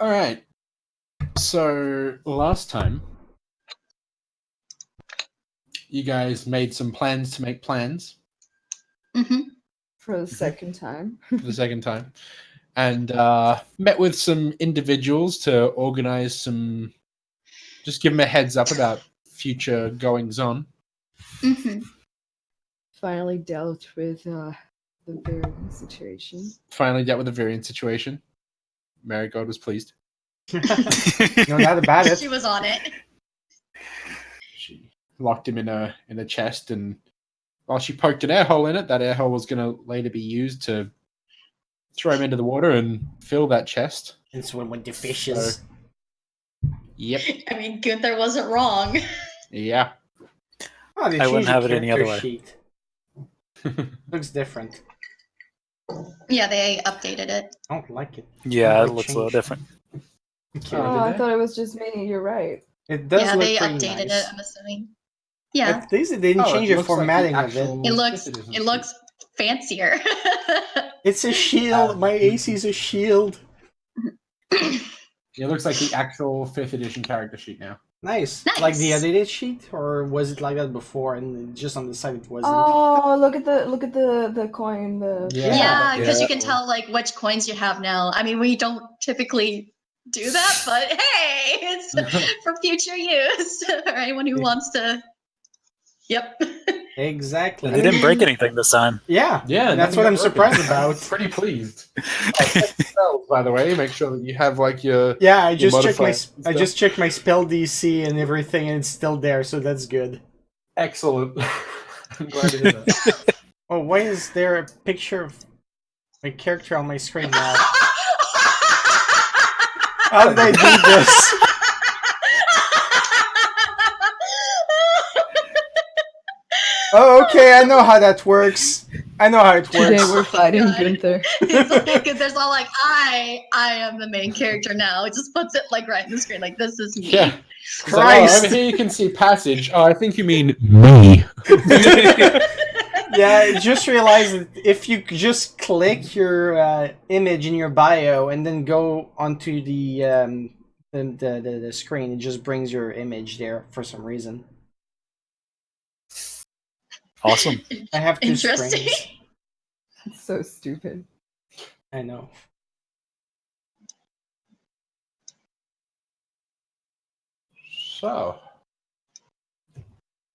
All right. So last time, you guys made some plans to make plans Mm-hmm. For the second time. for the second time, and met with some individuals to organize some. Just give them a heads up about future goings on. Mm-hmm. Finally dealt with the variant situation. Finally dealt with the variant situation. Marigold was pleased. No doubt about it. She was on it. She locked him in a chest, and while she poked an air hole in it, that air hole was going to later be used to throw him into the water and fill that chest. And swim with the fishes. Yep. I mean, Gunther wasn't wrong. Yeah. Oh, they I wouldn't changed the have it any other character way. sheet. Looks different. Yeah, they updated it. I don't like it. Yeah, Why it looks a little change? different. Okay. Oh, I thought it was just me. You're right. It does Yeah, look they pretty updated nice. it. I'm assuming. Yeah, At least they didn't change the looks like formatting the of it. actual it looks fifth edition it looks fancier. It's a shield. My AC's a shield. It looks like the actual 5th edition character sheet now. Nice. Nice. Like the edited sheet, or was it like that before and just on the side it wasn't? Oh, look at the coin. Yeah, because you Yeah. can tell like which coins you have now. I mean, we don't typically do that, but hey, it's for future use or anyone who wants to. Yep. Exactly. They didn't break anything this time. Yeah. Yeah, That's nothing what got I'm broken. surprised I'm about. pretty pleased. Check the spells, by the way, make sure that you have like your. Yeah, I just checked my modifiers and I stuff. just checked my spell DC and everything, and it's still there, so that's good. Excellent. I'm glad to hear that. Oh, why is there a picture of my character on my screen now? How did I do this? Oh, okay, I know how that works. I know how it Today works. we're fighting God. Gunther. Because there's all like, I am the main character now. It just puts it like right in the screen, like this is me. Yeah. It's like, Christ. over here you can see passage. Oh, I think you mean me. Yeah, I just realized that if you just click your image in your bio and then go onto the screen, it just brings your image there for some reason. Awesome. I have two Interesting. screens. It's so stupid. I know. So.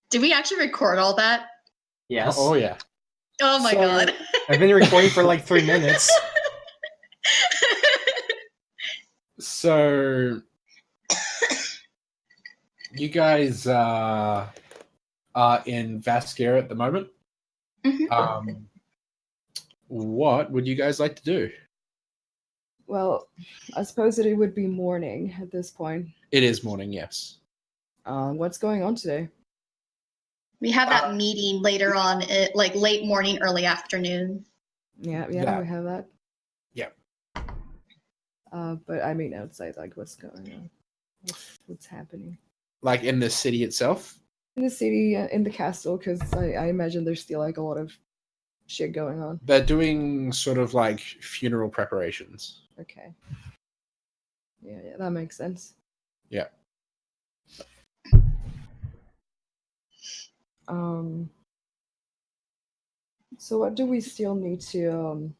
Did we actually record all that? Yes. Oh, yeah. Oh my So- god. I've been recording for like 3 minutes. So. You guys are in Vaskir at the moment. Mhm. What would you guys like to do? Well, I suppose that it would be morning at this point. It is morning, yes. What's going on today? We have that meeting later on, like late morning, early afternoon. Yeah, Yeah. we have that. Yeah. But I mean outside, like what's going on? What's happening? Like in the city itself? In the city, in the castle, because I imagine there's still like a lot of shit going on. They're doing sort of like funeral preparations. Okay. Yeah, that makes sense. Yeah. So what do we still need to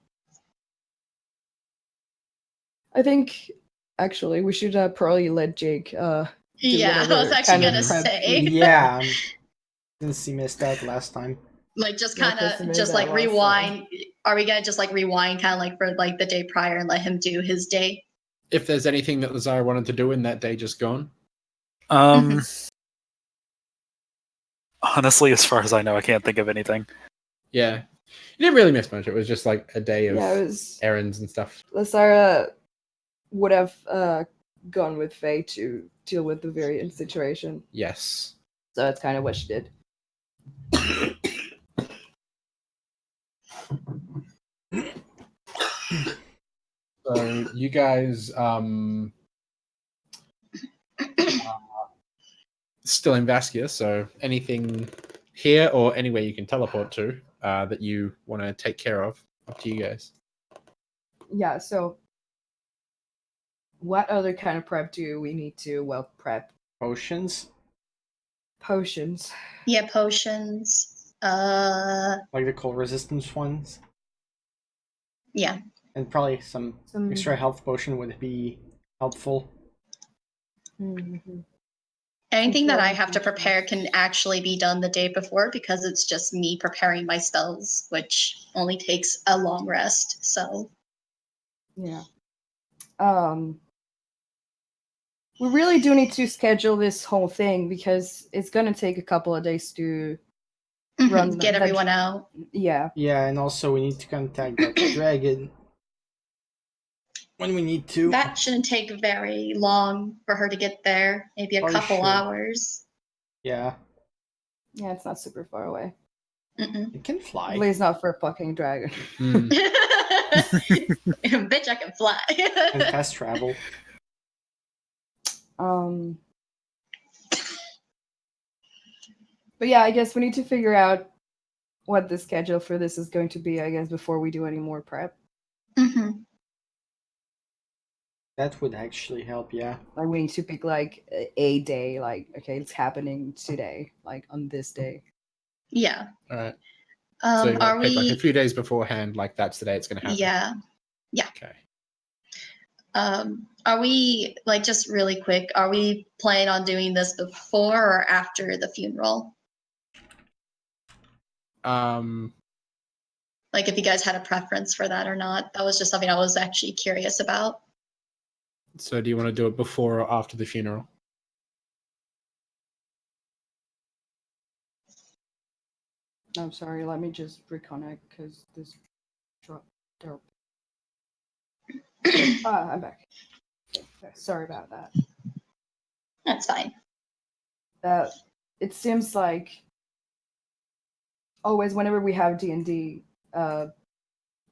I think actually we should probably let Jake Yeah, I was whatever actually kind of gonna prep say. Yeah. Since he missed out last time. Like just Yeah, kind Kristen of made just that like last rewind. Are we gonna just like rewind kind of like for like the day prior and let him do his day? If there's anything that Lazar wanted to do in that day just gone. Honestly, as far as I know, I can't think of anything. Yeah. You didn't really miss much. It was just like a day of Yeah, it was errands and stuff. Lasara would have gone with Faye to deal with the variant situation. Yes. So that's kind of what she did. So you guys still in Vaskia, so anything here or anywhere you can teleport to that you want to take care of, up to you guys. Yeah, so What other kind of prep do we need to prep? Potions, Potions. Yeah, potions. like the cold resistance ones, Yeah. and probably some Some extra health potion would be helpful. Mhm. Anything that I Control have to prepare potions. can actually be done the day before because it's just me preparing my spells, which only takes a long rest. So Yeah. We really do need to schedule this whole thing because it's gonna take a couple of days to run get that- everyone out. Yeah. Yeah, and also we need to contact that dragon when we need to. That shouldn't take very long for her to get there. Maybe a Oh, you couple should. hours. Yeah, Yeah, it's not super far away. Mm-mm. it can fly. At least not for a fucking dragon. Mm. Bitch, I can fly. And fast travel. But yeah, I guess we need to figure out what the schedule for this is going to be, I guess, before we do any more prep. Mhm. That would actually help, yeah. Like we need to pick like a day, like okay, it's happening today, like on this day. Yeah. All right. So you Are want to pick like we? a few days beforehand, like that's the day it's going to happen. Yeah. Okay. Are we like just really quick? Are we planning on doing this before or after the funeral? Like, if you guys had a preference for that or not? That was just something I was actually curious about. So do you want to do it before or after the funeral? I'm sorry, let me just reconnect because this dropped. I'm back. Okay, sorry about that. That's fine. It seems like always whenever we have D&D, the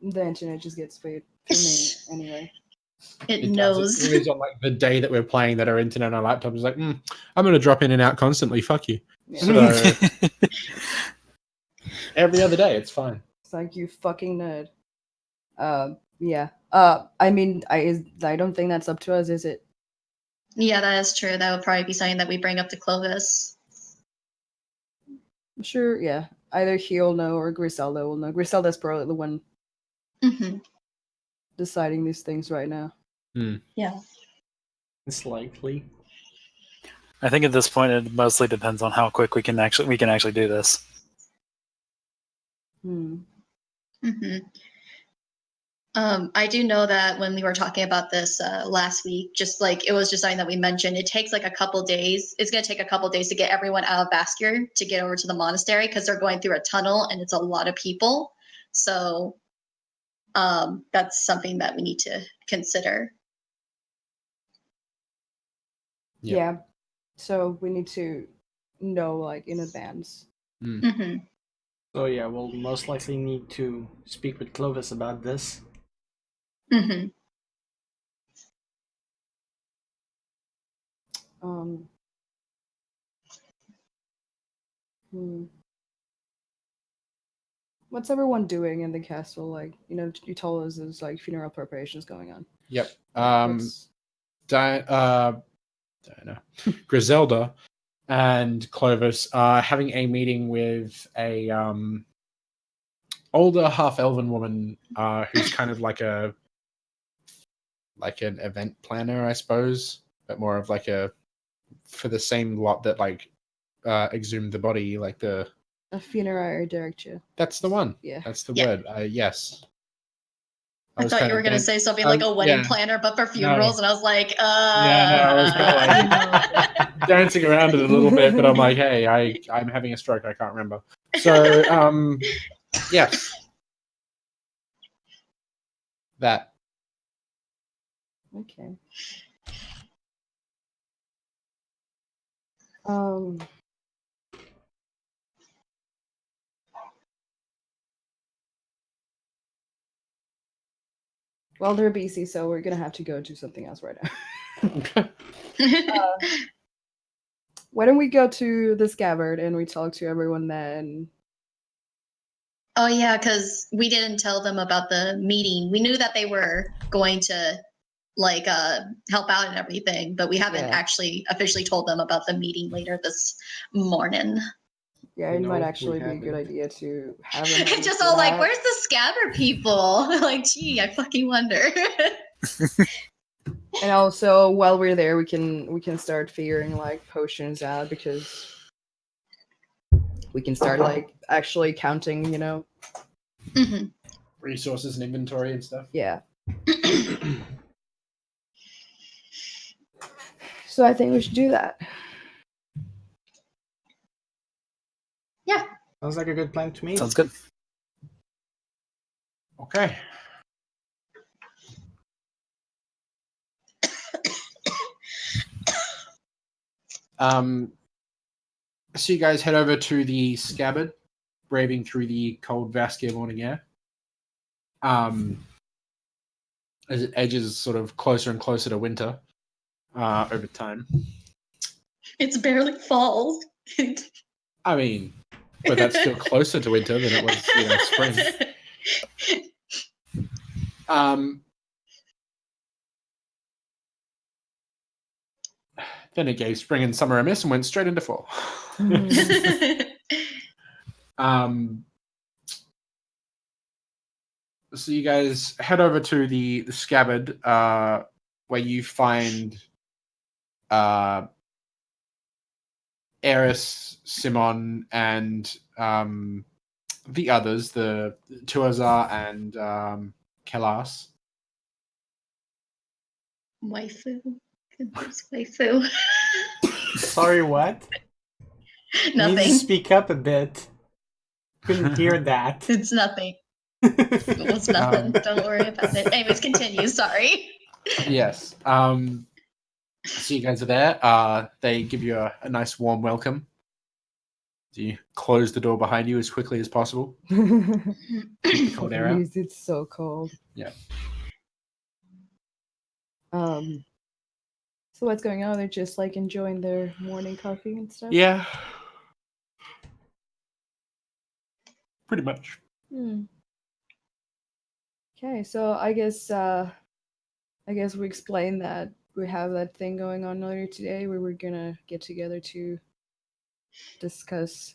internet just gets weird for me anyway. It It does. knows. It's always on like the day that we're playing that our internet on our laptop is like, I'm going to drop in and out constantly. Fuck you. Yeah. So every other day, it's fine. It's like, you fucking nerd. Yeah. I mean, I don't think that's up to us, is it? Yeah, that is true. That would probably be something that we bring up to Clovis. Sure, yeah. Either he'll know or Griselda will know. Griselda's probably the one Mm-hmm. deciding these things right now. Yeah. It's likely. I think at this point it mostly depends on how quick we can actually do this. Mm-hmm. I do know that when we were talking about this last week, just like it was just something that we mentioned, it takes like a couple days. It's going to take a couple days to get everyone out of Basker to get over to the monastery because they're going through a tunnel and it's a lot of people. So that's something that we need to consider. Yeah. So we need to know like in advance. Mm-hmm. So yeah, we'll most likely need to speak with Clovis about this. Mm-hmm. What's everyone doing in the castle? Like, you told us there's like funeral preparations going on. Yep. What's- Diana, Griselda and Clovis are having a meeting with a older half-elven woman who's kind of like an event planner, I suppose, but more of like for the same lot that like exhumed the body, like the A funerary director. that's the one. Yeah. That's the Yeah. word. Yes. I was thought you kinda were going to say something like a wedding planner, but for funerals, and I was like, I was kinda dancing around it a little bit, but I'm like, hey, I'm having a stroke. I can't remember. So, yes, that. Okay. Well, they're busy, so we're gonna have to go do something else right now. Why don't we go to the scabbard and we talk to everyone then? Oh yeah, because we didn't tell them about the meeting. We knew that they were going to help out and everything, but we haven't actually officially told them about the meeting later this morning. Yeah, it No, might we actually be a good haven't. idea to have them. Just all like, where's the scabber people? Like, gee, I fucking wonder. And also, while we're there, we can start figuring like potions out, because we can start like actually counting, you know. Mhm. Resources and inventory and stuff. Yeah. So I think we should do that. Yeah. Sounds like a good plan to me. Sounds good. Okay. So you guys head over to the scabbard, braving through the cold Vaskia morning air. As it edges sort of closer and closer to winter over time. It's barely fall. I mean, but that's still closer to winter than it was, spring. Then it gave spring and summer a miss and went straight into fall. So you guys head over to the scabbard, where you find Eris, Simon, and the others, the Tuazar and Kelas. Waifu. Goodness, waifu. Sorry, what? You need to Nothing. speak up a bit. Couldn't hear that. It's nothing. It was nothing. Don't worry about it. Anyways, continue. Sorry. Yes. So you guys are there. They give you a nice warm welcome. So you close the door behind you as quickly as possible. Keep the cold air out. Please, it's so cold. Yeah. So what's going on? They're just like enjoying their morning coffee and stuff? Yeah. Pretty much. Okay, so I guess we explained that we have that thing going on later today where we're gonna get together to discuss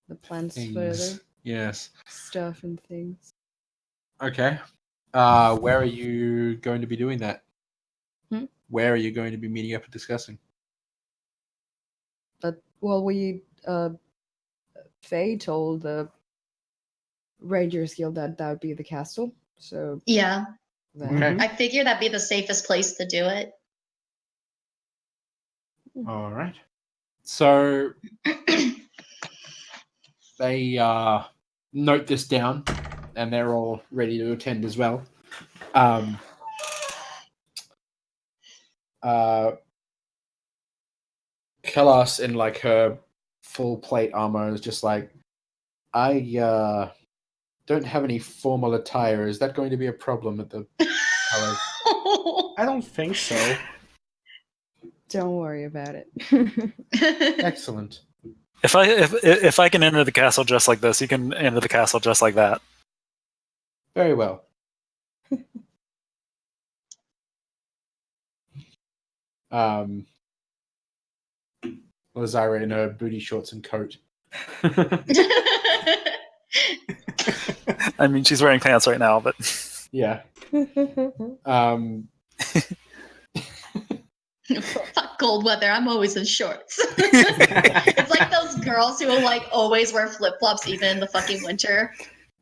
the plans further. Yes. Stuff and things. Okay. Where are you going to be doing that? Where are you going to be meeting up and discussing? Faye told the Rangers Guild that would be the castle. So Yeah. Okay. I figure that'd be the safest place to do it. All right. So they note this down, and they're all ready to attend as well. Kelas in like her full plate armor is just like, I don't have any formal attire. Is that going to be a problem at the palace? I don't think so. don't worry about it. Excellent. If I can enter the castle just like this, you can enter the castle just like that. Very well. Lazara in her booty shorts and coat. I mean, she's wearing pants right now, but Yeah. Fuck cold weather. I'm always in shorts. It's like those girls who will like always wear flip flops even in the fucking winter.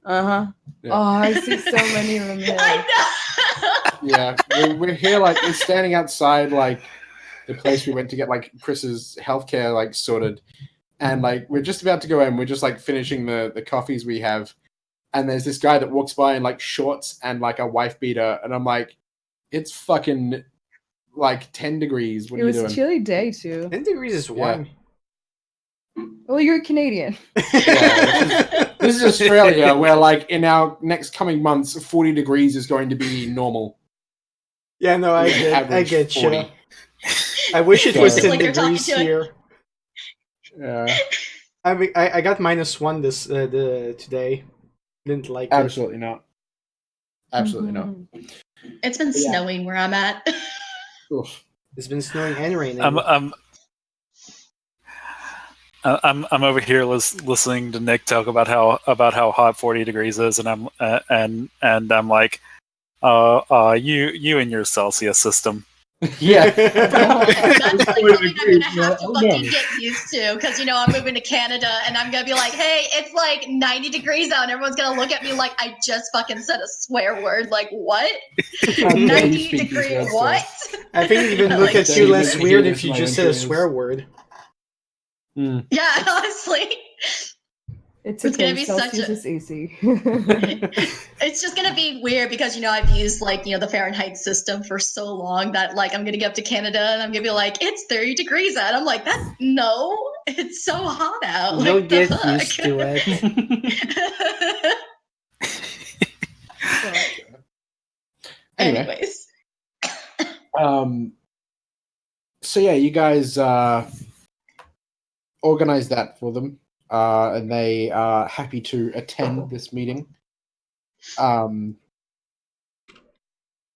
Yeah. Oh, I see so many of them here. I know. Yeah, we're here like we're standing outside like the place we went to get like Chris's healthcare like sorted, and like we're just about to go in. We're just like finishing the coffees we have, and there's this guy that walks by in like shorts and like a wife beater, and I'm like, it's fucking like 10 degrees. What It are you was doing? a chilly day too. 10 degrees is warm. Well, you're Canadian. This is Australia, where like in our next coming months, 40 degrees is going to be normal. Yeah, no, I Average get you. 40. I wish it was It's 10 like you're talking degrees to it. here. Yeah, I got -1 today. Didn't like it. absolutely not. Absolutely not. It's been Yeah. snowing where I'm at. Oof. It's been snowing and raining. I'm over here listening to Nick talk about how hot 40 degrees is, and I'm like, you and your Celsius system. Yeah. That's like something I'm gonna have to Oh, fucking no. get used to, because I'm moving to Canada and I'm gonna be like, hey, it's like 90 degrees out, and everyone's gonna look at me like I just fucking said a swear word. Like, what? How dare you 90 speak these degree words, what? I think it even Like, look at don't you even less hear weird this if you my just said a engineers. swear word. Mm. Yeah, honestly. It's It's okay. gonna be such Celsius a- is easy. It's just gonna be weird because I've used the Fahrenheit system for so long that like I'm gonna get up to Canada and I'm gonna be like, it's 30 degrees out. I'm like, it's so hot out. You'll Like, the get used to it. fuck? Anyway. Anyways. So yeah, you guys organized that for them, and they are happy to attend this meeting.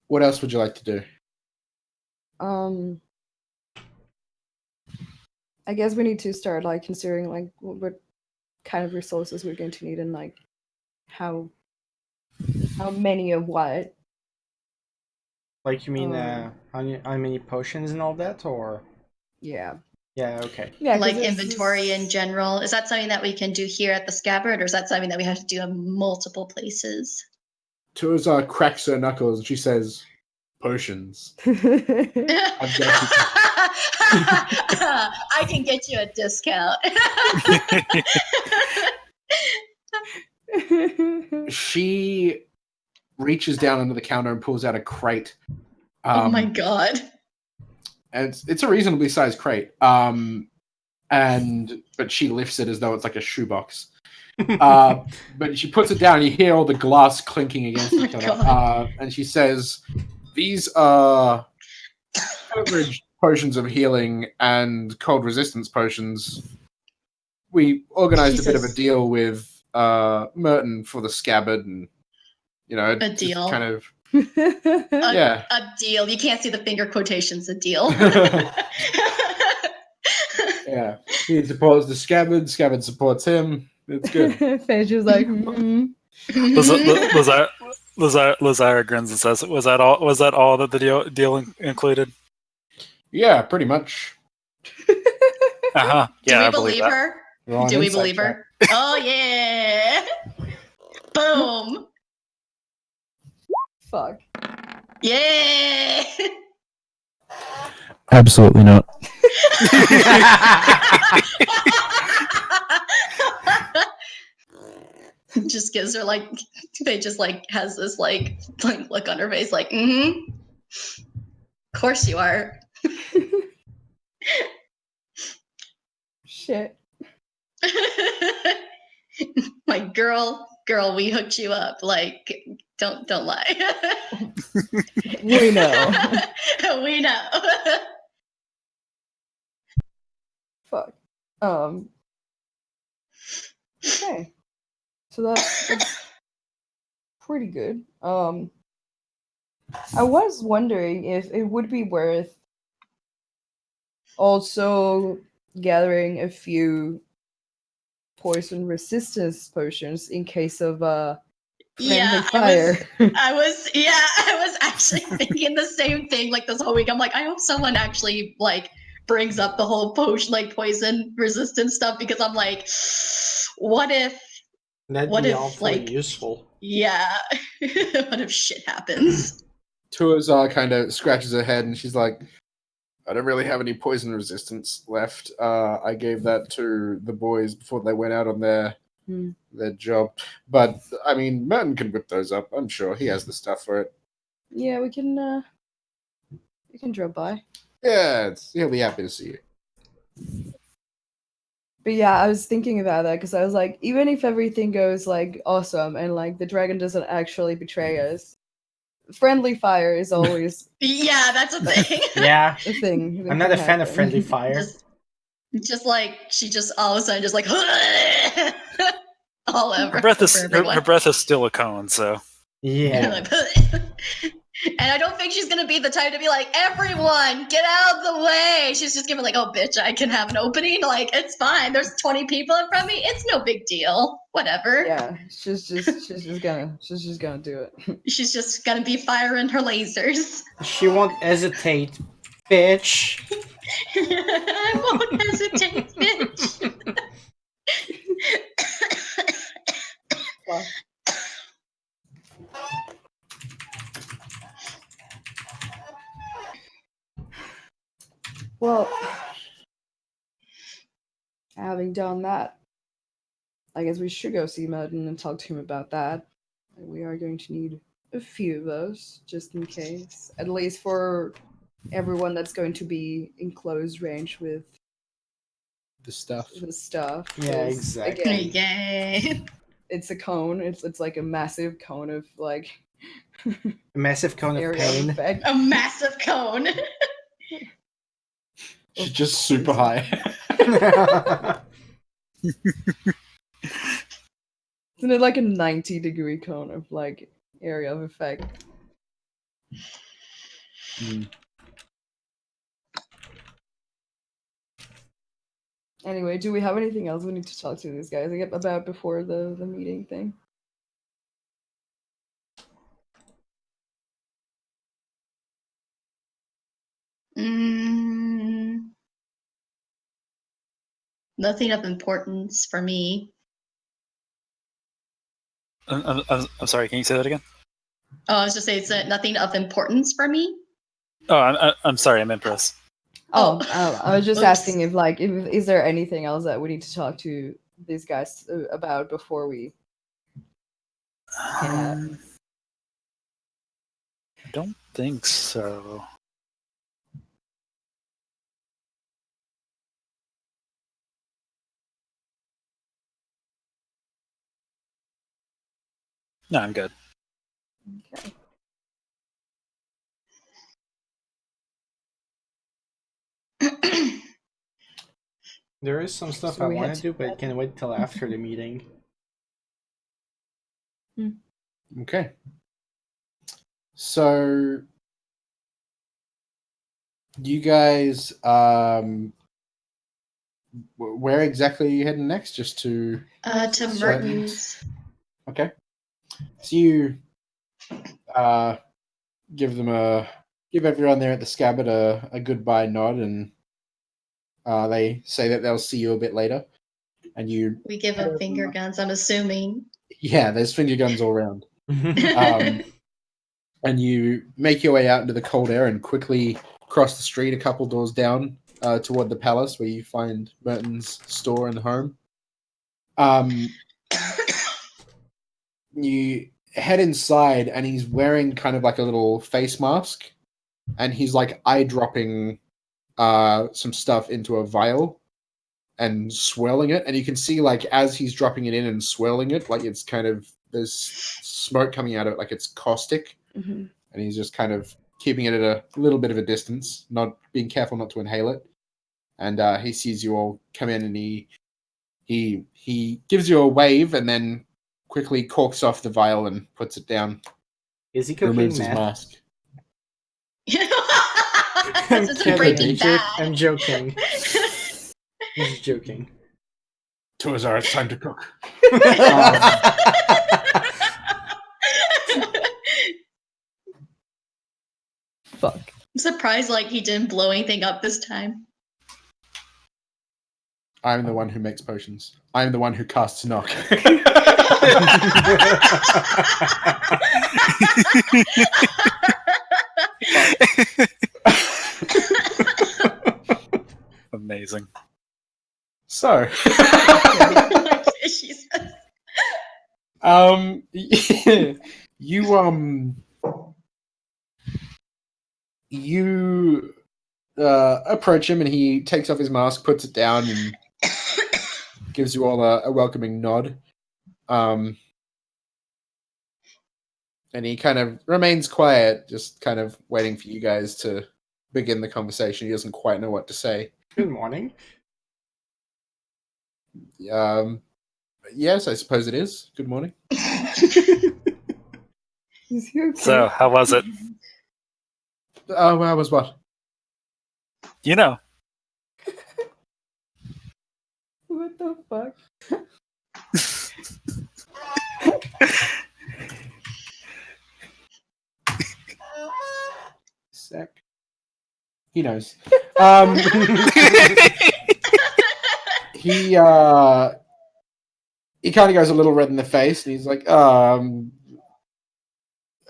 What else would you like to do? I guess we need to start like considering like what kind of resources we're going to need and like how many of what. Like, you mean how many potions and all that, or? Yeah. Yeah, okay. Yeah. 'cause Like it's inventory just- in general. Is that something that we can do here at the Scabbard, or is that something that we have to do in multiple places? Tuaza cracks her knuckles and she says, "Potions." I can get you a discount. She reaches down under the counter and pulls out a crate. Oh my god. And it's a reasonably sized crate. But she lifts it as though it's like a shoebox. But she puts it down. You hear all the glass clinking against Oh each my other. God. And she says, "These are average potions of healing and cold resistance potions. We organized a bit of a Jesus. deal with Merton for the Scabbard, and A just deal. kind of A, yeah." a deal. You can't see the finger quotations. A deal. Yeah, he supports the Scabbard. Scabbard supports him. It's good. Paige was like, Lazara grins and says, "Was that all? Was that all that the deal included?" Yeah, pretty much. Yeah, Do I we believe believe that. her? Roll an Do we insight believe check. her? Oh yeah! Boom! fuck. Yeah! Absolutely not. Just gives her like, they just like has this like look on her face, like, mm-hmm. Of course you are. Shit. My girl, we hooked you up. Like, don't lie. We know. We know. Fuck. Okay. So that's pretty good. I was wondering if it would be worth also gathering a few poison resistance potions in case of friendly Yeah, fire. I was actually thinking the same thing like this whole week. I'm like, I hope someone actually like brings up the whole poison resistance stuff, because I'm like, what if That'd What be if, awfully like- useful. yeah. What if shit happens? Tuazar kind of scratches her head and she's like, "I don't really have any poison resistance left. I gave that to the boys before they went out on their job. But I mean, Merton can whip those up. I'm sure he has the stuff for it. Yeah, we can drop by. Yeah, he'll be happy to see you." But yeah, I was thinking about that because I was like, even if everything goes like awesome and like the dragon doesn't actually betray us, friendly fire is always Yeah, that's a thing. Yeah, a thing. that I'm not can a fan of happen. friendly fire. just like she just all of a sudden just like all over Her breath for is everyone. her breath is still a cone, so Yeah. Like, And I don't think she's gonna be the type to be like, everyone, get out of the way. She's just gonna be like, oh bitch, I can have an opening. Like, it's fine. There's 20 people in front of me. It's no big deal. Whatever. Yeah, she's just gonna do it. She's just gonna be firing her lasers. She won't hesitate, bitch. I won't hesitate, bitch. Well, well, having done that, I guess we should go see Merton and talk to him about that. We are going to need a few of those, just in case. At least for everyone that's going to be in close range with The stuff. the stuff. Yeah, 'cause, exactly. Again, Yay. it's a cone. It's like a massive cone of like A massive cone of area pain. effect. A massive cone. She's just super high. Isn't it like a 90-degree cone of like area of effect? Mm. Anyway, do we have anything else we need to talk to these guys about before the meeting thing? Nothing of importance for me. I'm sorry. Can you say that again? Oh, I was just saying, it's nothing of importance for me. Oh, I'm sorry. I'm impressed. Oh, I was just Oops. asking if is there anything else that we need to talk to these guys about before we? Yeah. I don't think so. No, I'm good. Okay. There is some stuff So I we had want to do, but can wait till after the meeting. Okay. So you guys where exactly are you heading next? Just to To Merton's. okay. So you give everyone there at the scabbard a goodbye nod, and they say that they'll see you a bit later. And you We give him finger guns, I'm assuming. yeah, there's finger guns all around. And you make your way out into the cold air and quickly cross the street a couple doors down toward the palace, where you find Merton's store and home. You head inside, and he's wearing kind of like a little face mask, and he's like eye dropping some stuff into a vial and swirling it, and you can see like as he's dropping it in and swirling it, like it's kind of there's smoke coming out of it, like it's caustic. Mm-hmm. And he's just kind of keeping it at a little bit of a distance, not being careful not to inhale it. And he sees you all come in, and he gives you a wave, and then quickly corks off the vial and puts it down. Is he cooking Removes his meth? mask. This isn't Breaking Bad. I'm joking. He's joking. Tuazar, it's time to cook. Fuck. I'm surprised like he didn't blow anything up this time. I'm the one who makes potions. I'm the one who casts knock. Amazing. So, Jesus. you approach him, and he takes off his mask, puts it down, and gives you all a welcoming nod. And he kind of remains quiet, just kind of waiting for you guys to begin the conversation. He doesn't quite know what to say. Good morning. Yes, I suppose it is. Good morning. Is he okay? So, how was it? I was what? You know. What the fuck? Sec. He knows. He kind of goes a little red in the face, and he's like,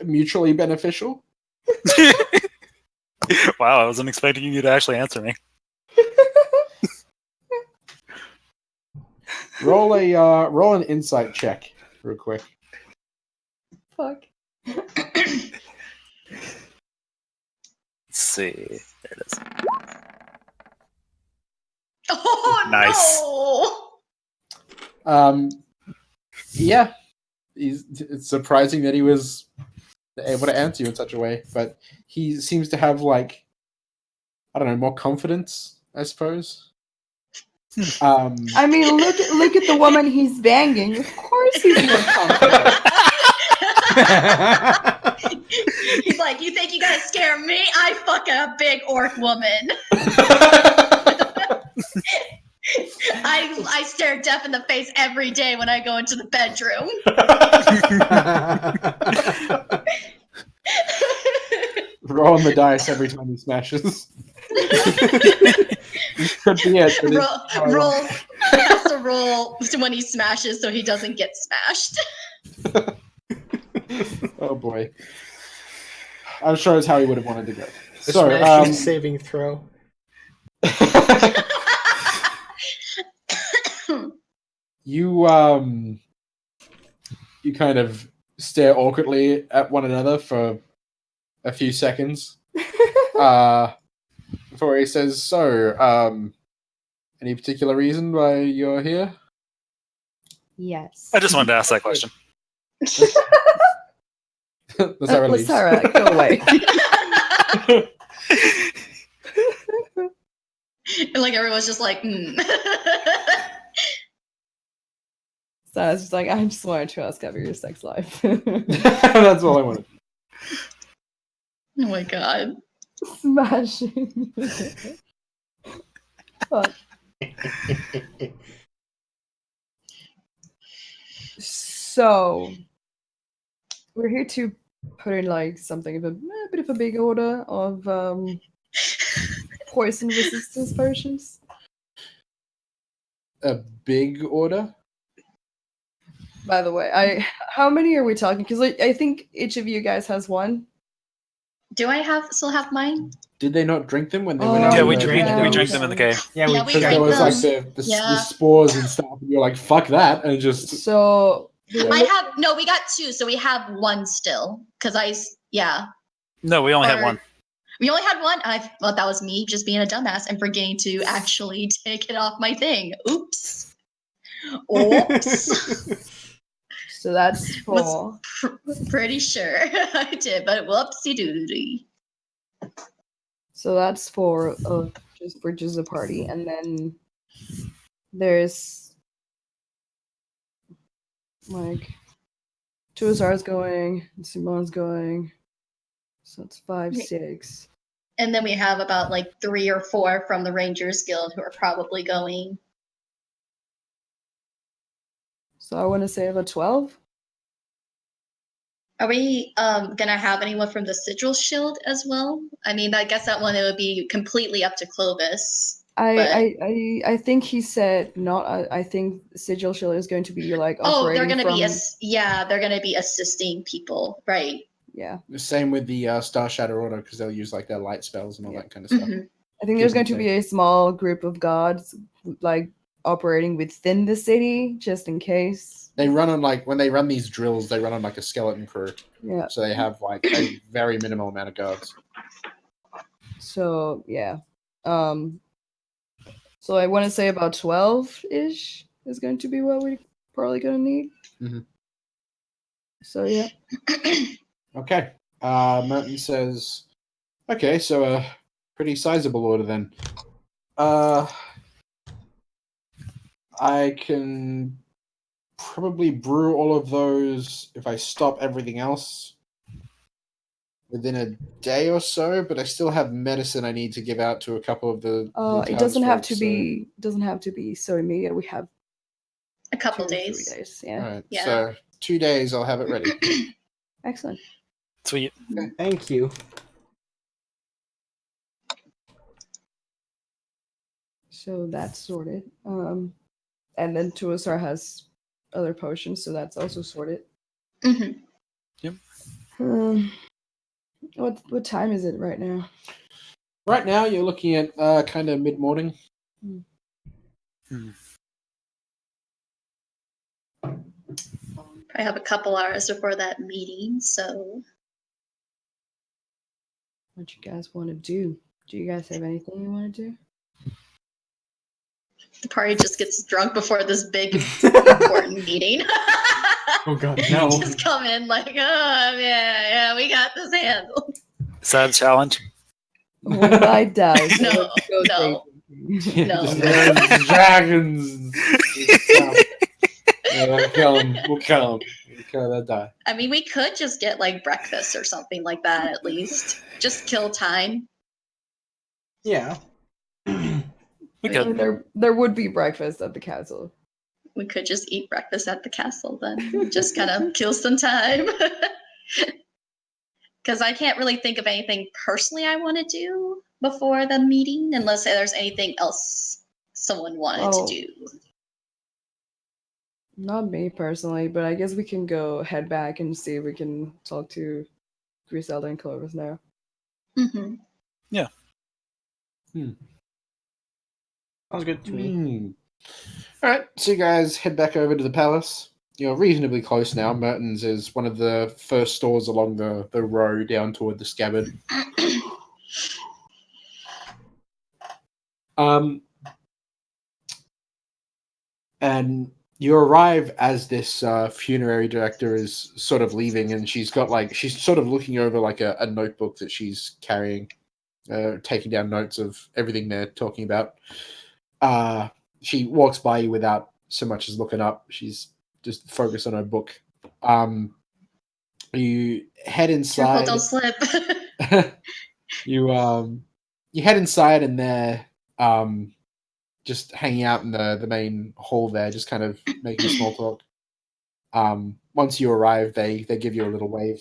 mutually beneficial. Wow, I wasn't expecting you to actually answer me. Roll an insight check real quick. Fuck. Let's see. There it is. Oh Nice. no! Yeah, it's surprising that he was able to answer you in such a way, but he seems to have, like, I don't know, more confidence, I suppose. I mean, look at the woman he's banging. Of course he's more confident. He's like, you think you gotta scare me? I fuck a big orc woman. I stare death in the face every day when I go into the bedroom. Rolling the dice every time he smashes. Could be it. But Roll. He has to roll when he smashes so he doesn't get smashed. Oh boy. I'm sure it's how he would have wanted to go. The So, smash saving throw. you kind of stare awkwardly at one another for a few seconds. Before he says, "So, any particular reason why you're here?" Yes. I just wanted to ask that question. Lasara leaves. Lasara, go away. And like everyone's just like, So I was just like, I just wanted to ask about your sex life. That's all I wanted. Oh my god. Smashing. Fuck. So we're here to put in like something of a bit of a big order of poison resistance potions. A big order? By the way, how many are we talking? Because like, I think each of you guys has one. Do I still have mine? Did they not drink them when they Oh, went out? Yeah, in we the- drink yeah. them in the cave. Yeah, Yeah, we we Because drank there was like them. the Yeah. spores and stuff, and you're like, "Fuck that," and just So We got two, so we have one still. No, we only had Or- one. We only had one. Well, that was me just being a dumbass and forgetting to actually take it off my thing. Oops. Oops. so that's four. Pretty sure I did, but whoopsie doodie. So that's four of just a party, and then there's like two Azar's going, and Simone's going. So it's 5, 6. And then we have about like 3 or 4 from the Rangers Guild who are probably going. So I want to say about 12. Are we gonna have anyone from the Sigil Shield as well? I mean, I guess that one it would be completely up to Clovis. I think he said not. I think Sigil Shield is going to be like Oh, they're operating gonna from, they're gonna be assisting people, right? yeah. the same with the Star Shadow Order because they'll use like their light spells and all that kind of stuff. Mhm. I think there's Give going and to be a small group of guards like operating within the city just in case. They run on like when they run these drills, they run on like a skeleton crew, Yeah. so they have like a very minimal amount of guards. So yeah. So I want to say about 12-ish is going to be what we're probably going to need. Mhm. So yeah. Okay. Merton says, "Okay, so a pretty sizable order then. I can probably brew all of those if I stop everything else. within a day or so, but I still have medicine I need to give out to a couple of the It doesn't have to townsfolk, so- be. Doesn't have to be so immediate. We have A couple 2 or 3 days. days. All Yeah. right, Yeah. so 2 days I'll have it ready. Excellent. Sweet. Thank you. So that's sorted. And then Tuasar has other potions, so that's also sorted. Hmm. What time is it right now? Right now, you're looking at kind of mid-morning. I have a couple hours before that meeting, so What you guys want to do? Do you guys have anything you want to do? the party just gets drunk before this big important meeting. Oh god, no. Just come in like, oh yeah, we got this handled. Is that a challenge? When I die, so No, let's go no. day drinking. No. There's dragons. Yeah, we'll kill him. We'll kill him. We'll kill that die. I mean, we could just get like breakfast or something like that at least. Just kill time. Yeah. We I mean, could. there would be breakfast at the castle. We could just eat breakfast at the castle then. Just kind of kill some time. Because I can't really think of anything personally I want to do before the meeting, unless there's anything else someone wanted Oh. to do. Not me personally, but I guess we can go head back and see if we can talk to Griselda and Clovis now. Hmm. Sounds good to me. All right, so you guys head back over to the palace. You're reasonably close now. Mertens is one of the first stores along the road down toward the scabbard. And you arrive as this funerary director is sort of leaving, and she's sort of looking over like a notebook that she's carrying, taking down notes of everything they're talking about. She walks by you without so much as looking up. She's just focused on her book. You head Careful, inside. don't slip. you head inside, and they're just hanging out in the main hall there, just kind of making small talk. Once you arrive, they give you a little wave.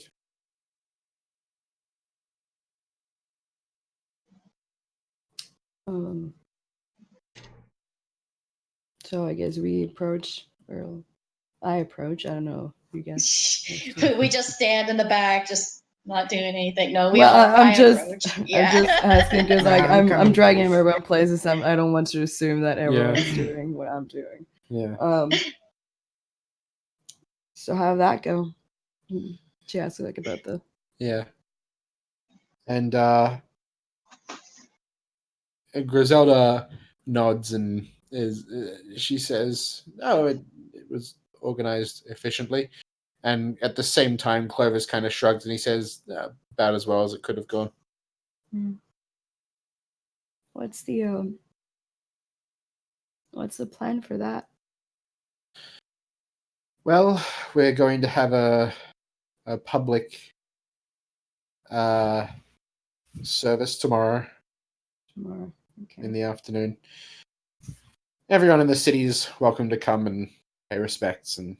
So I guess we approach, or I approach. I don't know. You guys. We just stand in the back, just not doing anything. No, we Well, all. I'm I just, approach. I'm Yeah. just asking because like Yeah, I'm I'm coming. dragging him around places. I don't want to assume that everyone's Yeah. doing what I'm doing. Yeah. So how'd that go? She asked like about the. Yeah. And Griselda nods and she says, "Oh, it was organized efficiently." And at the same time, Clovis kind of shrugs and he says, "About as well as it could have gone." What's the plan for that? Well, we're going to have a public service tomorrow Tomorrow. Okay. in the afternoon. Everyone in the city is welcome to come and pay respects and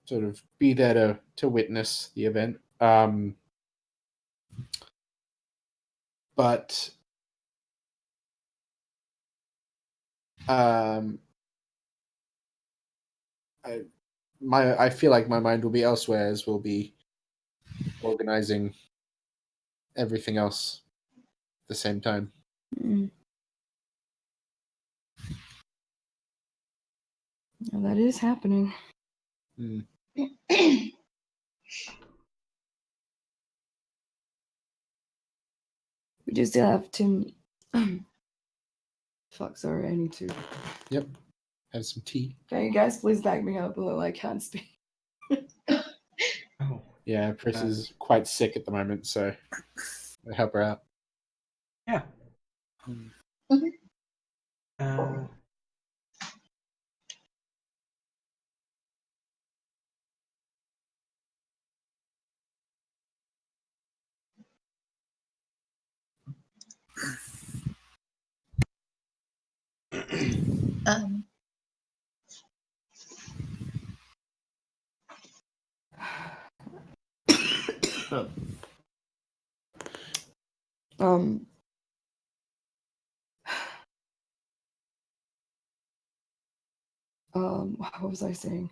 sort of be there to witness the event. But I feel like my mind will be elsewhere as we'll be organizing everything else at the same time. Well, that is happening. We just still have to. Fuck, sorry, I need to. Yep. Have some tea. Can you guys please back me up? I can't speak. Oh. Yeah, Pris is quite sick at the moment, so I'll help her out. Yeah. Mhm. Um, um, what was I saying?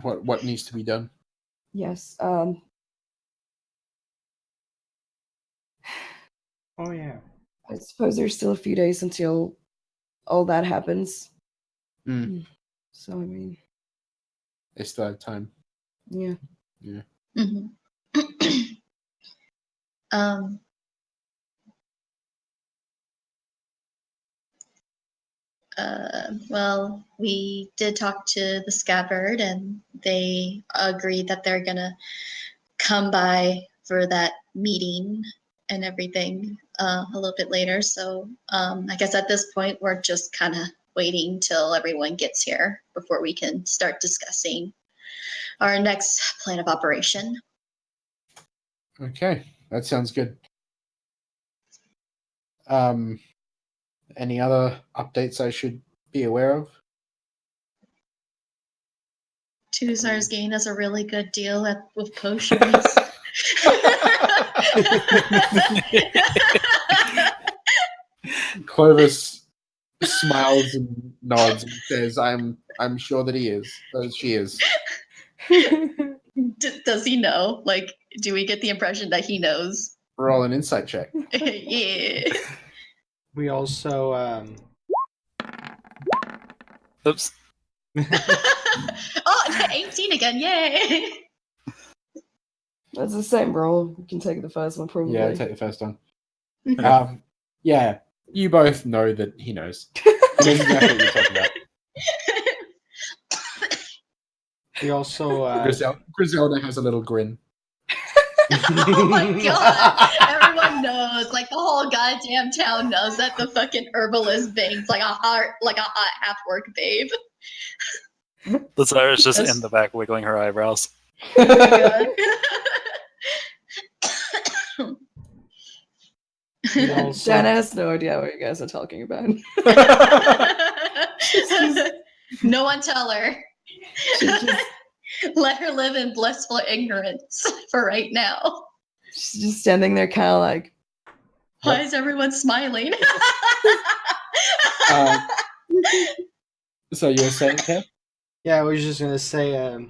What needs to be done? Yes. Oh yeah. I suppose there's still a few days until all that happens. Mm. So I mean, They still have time. yeah. mhm. um, well, we did talk to the scabbard, and they agreed that they're gonna come by for that meeting and everything a little bit later. So I guess at this point, we're just kind of waiting till everyone gets here before we can start discussing our next plan of operation. Okay, that sounds good. Any other updates I should be aware of? Tuzar's gained us a really good deal with potions. Clovis smiles and nods and says, "I'm sure that he is. She is." Does he know? Like, do we get the impression that he knows? Roll an insight check. Yeah. We also Oops. Oh, 18 again! Yay! That's the same roll. You can take the first one, probably. Yeah, take the first one. Okay. Yeah, you both know that he knows. He knows exactly what you're talking about. we also Griselda has a little grin. Oh my god! Everyone knows, like the whole goddamn town knows that the fucking herbalist bangs like a hot half-orc babe. The Irish just That's- in the back wiggling her eyebrows. Oh my god. we also Dan has no idea what you guys are talking about. No one tell her. She's just, Let her live in blissful ignorance for right now. she's just standing there, kind of like, Why is everyone smiling? So you were saying, Kev? Yeah, I was just gonna say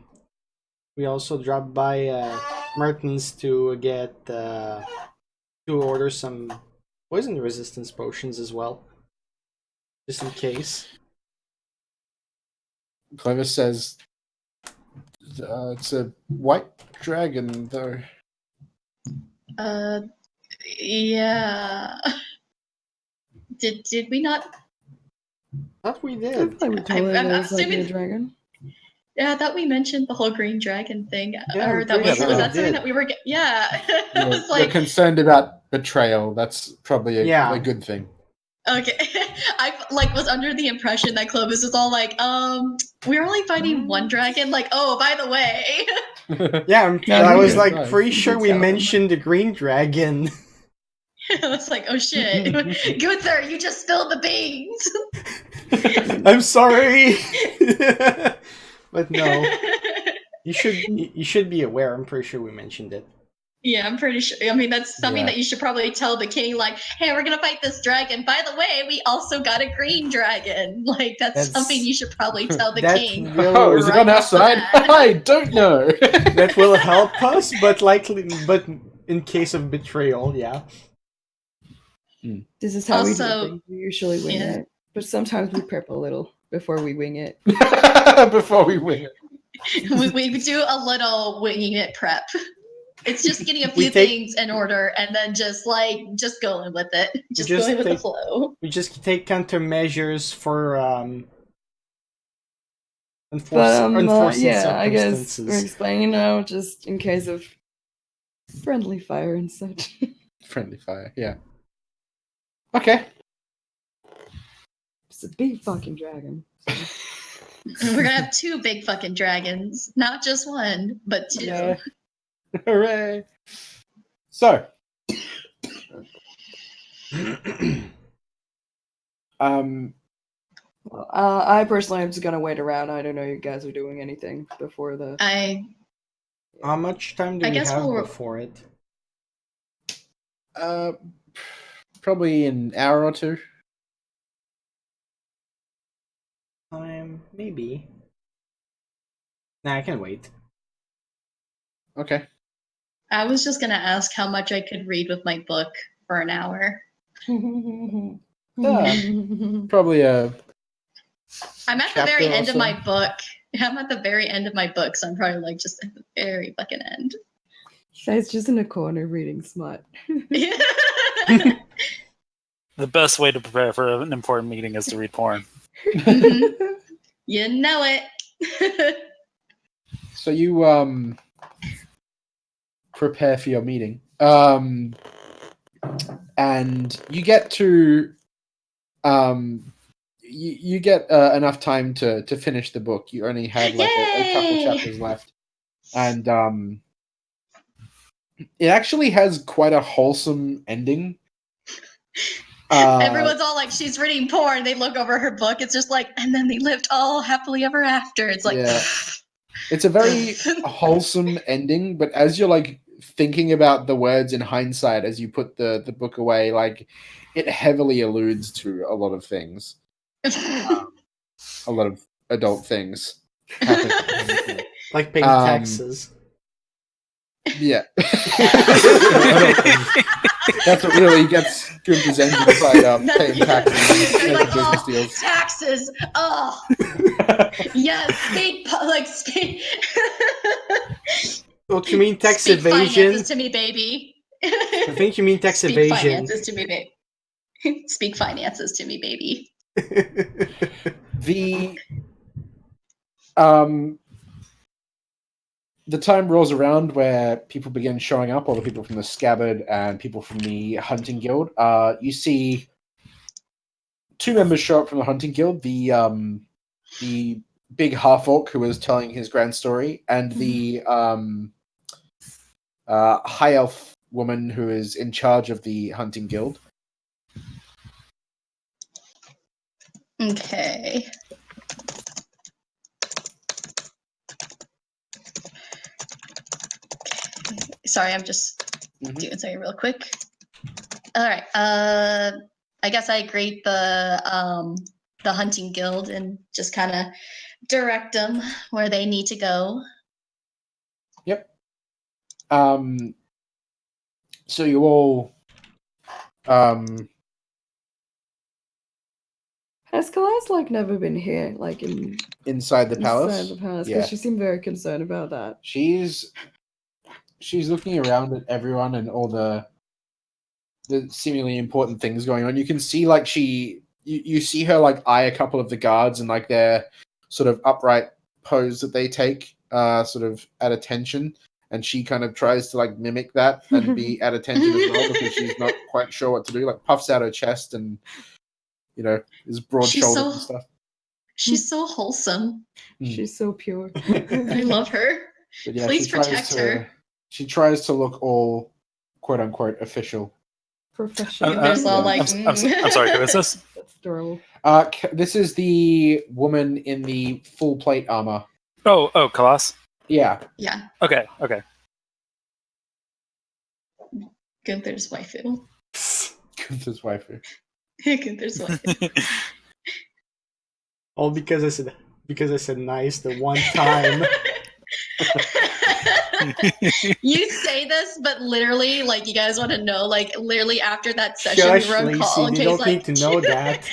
we also dropped by Mertens to get to order some poison resistance potions as well, just in case. Clovis says, "It's a white dragon, though." Yeah. Did we not? Thought we I did. thought we told her I'm there was like a assuming- dragon. Yeah, I thought we mentioned the whole green dragon thing. Yeah, Or I'm that pretty was sure was we that something did. that we were? Yeah. You're, It's like, you're concerned about betrayal. That's probably a good thing. okay. I like was under the impression that Clovis was all like, we're only fighting one dragon. Like, oh, by the way. Yeah, No, I you was did. like Right. pretty You sure did we tell them. mentioned the green dragon. I was like, oh shit. Gunther, you just spilled the beans. I'm sorry. But no, you should be aware. I'm pretty sure we mentioned it. Yeah, I'm pretty sure. I mean, that's something Yeah. that you should probably tell the king, like, hey, we're going to fight this dragon. By the way, we also got a green dragon. Like, that's something you should probably tell the that king. will Oh, is it on our off the side? bat. I don't know. that will help us, but in case of betrayal, yeah. This is how we Also- do things. We usually wing yeah. it, but sometimes we prep a little before we wing it. Before we win it. we do a little winging it prep. It's just getting a We few take- things in order and then just going with it. Just just going with the take- flow. We just take countermeasures for But unforeseen yeah, I guess we're circumstances. explaining now just in case of friendly fire and such. Friendly fire, yeah. Okay. It's a big fucking dragon. We're gonna have two big fucking dragons, not just one, but two. Yeah. Hooray. So, Well, I personally am just gonna wait around. I don't know if you guys are doing anything before the. How much time do I we guess have we'll- before it? Probably an hour or two. Time, maybe. Nah, I can wait. Okay. I was just gonna ask how much I could read with my book for an hour. Probably a. I'm at the Chapter very or end of so? my book. I'm at the very end of my book, so I'm probably like just at the very fucking end. Guy's just in a corner reading smut. The best way to prepare for an important meeting is to read porn. You know it. So you prepare for your meeting, and you get to you get enough time to finish the book. You only had like a couple Yay! chapters left, and it actually has quite a wholesome ending. Everyone's all like, she's reading porn. They look over her book. It's just like, and then they lived all happily ever after. It's like, Yeah. It's a very wholesome ending, but as you're like thinking about the words in hindsight as you put the book away, like it heavily alludes to a lot of things, a lot of adult things. happening. Like paying Um, taxes. Yeah. That's what really gets Gunther's engine fired up, paying taxes, They're making like, business oh, deals. taxes. Oh, yes. Speak. Oh, you mean tax Speak evasion? finances to me, baby. I think you mean tax Speak evasion. finances to me, baby. Speak finances to me, baby. The time rolls around where people begin showing up, all the people from the Scabbard and people from the Hunting Guild. You see two members show up from the Hunting Guild, the big half-orc who was telling his grand story, and the high elf woman who is in charge of the Hunting Guild. Okay. Sorry, I'm just doing something real quick. All right. I guess I greet the Hunting Guild and just kind of direct them where they need to go. Yep. So you all Has Kalas like never been here, like inside the palace. Inside the palace, Yeah. because she seemed very concerned about that. She's looking around at everyone and all the seemingly important things going on. You can see like you see her like eye a couple of the guards and like their sort of upright pose that they take sort of at attention, and she kind of tries to like mimic that and be at attention as well because she's not quite sure what to do. Like puffs out her chest and is broad shouldered and stuff. She's so wholesome. She's so pure. I love her. But yeah, Please she tries protect to- her. She tries to look all quote unquote official. Professional. There's all like, I'm sorry, who is this? That's adorable. This is the woman in the full plate armor. Oh, Kalas. Yeah. Yeah, Okay. Gunther's waifu. Gunther's waifu. Gunther's waifu. All because I said nice the one time. You say this, but literally, like, you guys want to know, like, literally after that session, Shush, we were on Lacey, call, and you Kay's don't like, need to know that.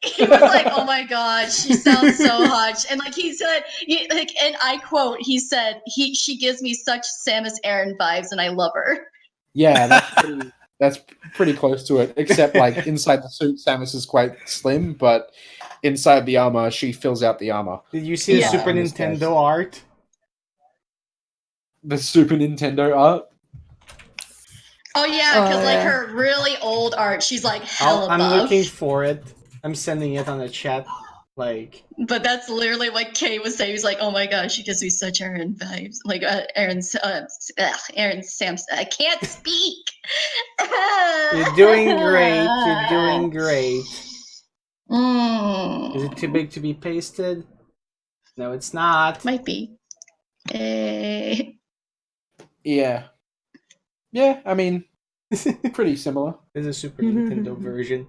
He was like, "Oh my god, she sounds so hot," and like he said, and I quote, he said, she gives me such Samus Aran vibes, and I love her." Yeah, that's pretty close to it. Except like inside the suit, Samus is quite slim, but inside the armor, she fills out the armor. Did you see the Yeah. Super In this Nintendo case. art? The Super Nintendo art. Oh yeah, because Oh, like yeah. her really old art, she's like hella I'm buff. looking for it. I'm sending it on the chat. Like, But that's literally what Kay was saying. He's like, "Oh my gosh, she gives me such Aaron vibes." Like Aaron Samson. I can't speak. you're doing great. You're doing great. Is it too big to be pasted? No, it's not. Might be. Yeah. Yeah, I mean, pretty similar. There's a Super Nintendo version.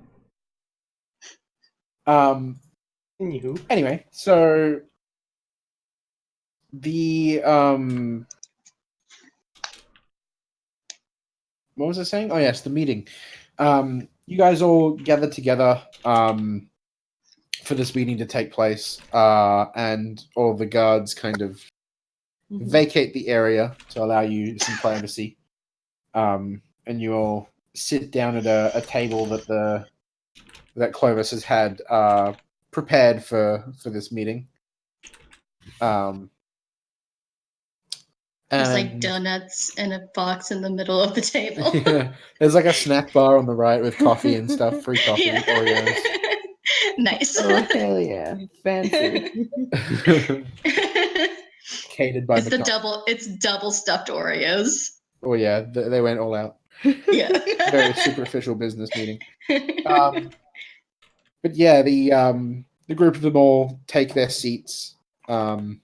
Anywho. Anyway, so the what was I saying? Oh yes, the meeting. You guys all gathered together for this meeting to take place, and all the guards kind of vacate the area to allow you some privacy. And you all sit down at a table that Clovis has had prepared for this meeting. There's like And- donuts and a box in the middle of the table. Yeah, there's like a snack bar on the right with coffee and stuff, free coffee, Yeah. Oreos. Nice. Oh hell yeah, fancy. Catered by It's the McDonald's. it's double stuffed Oreos. Oh yeah, they went all out. Yeah. Very superficial business meeting. But yeah, the group of them all take their seats and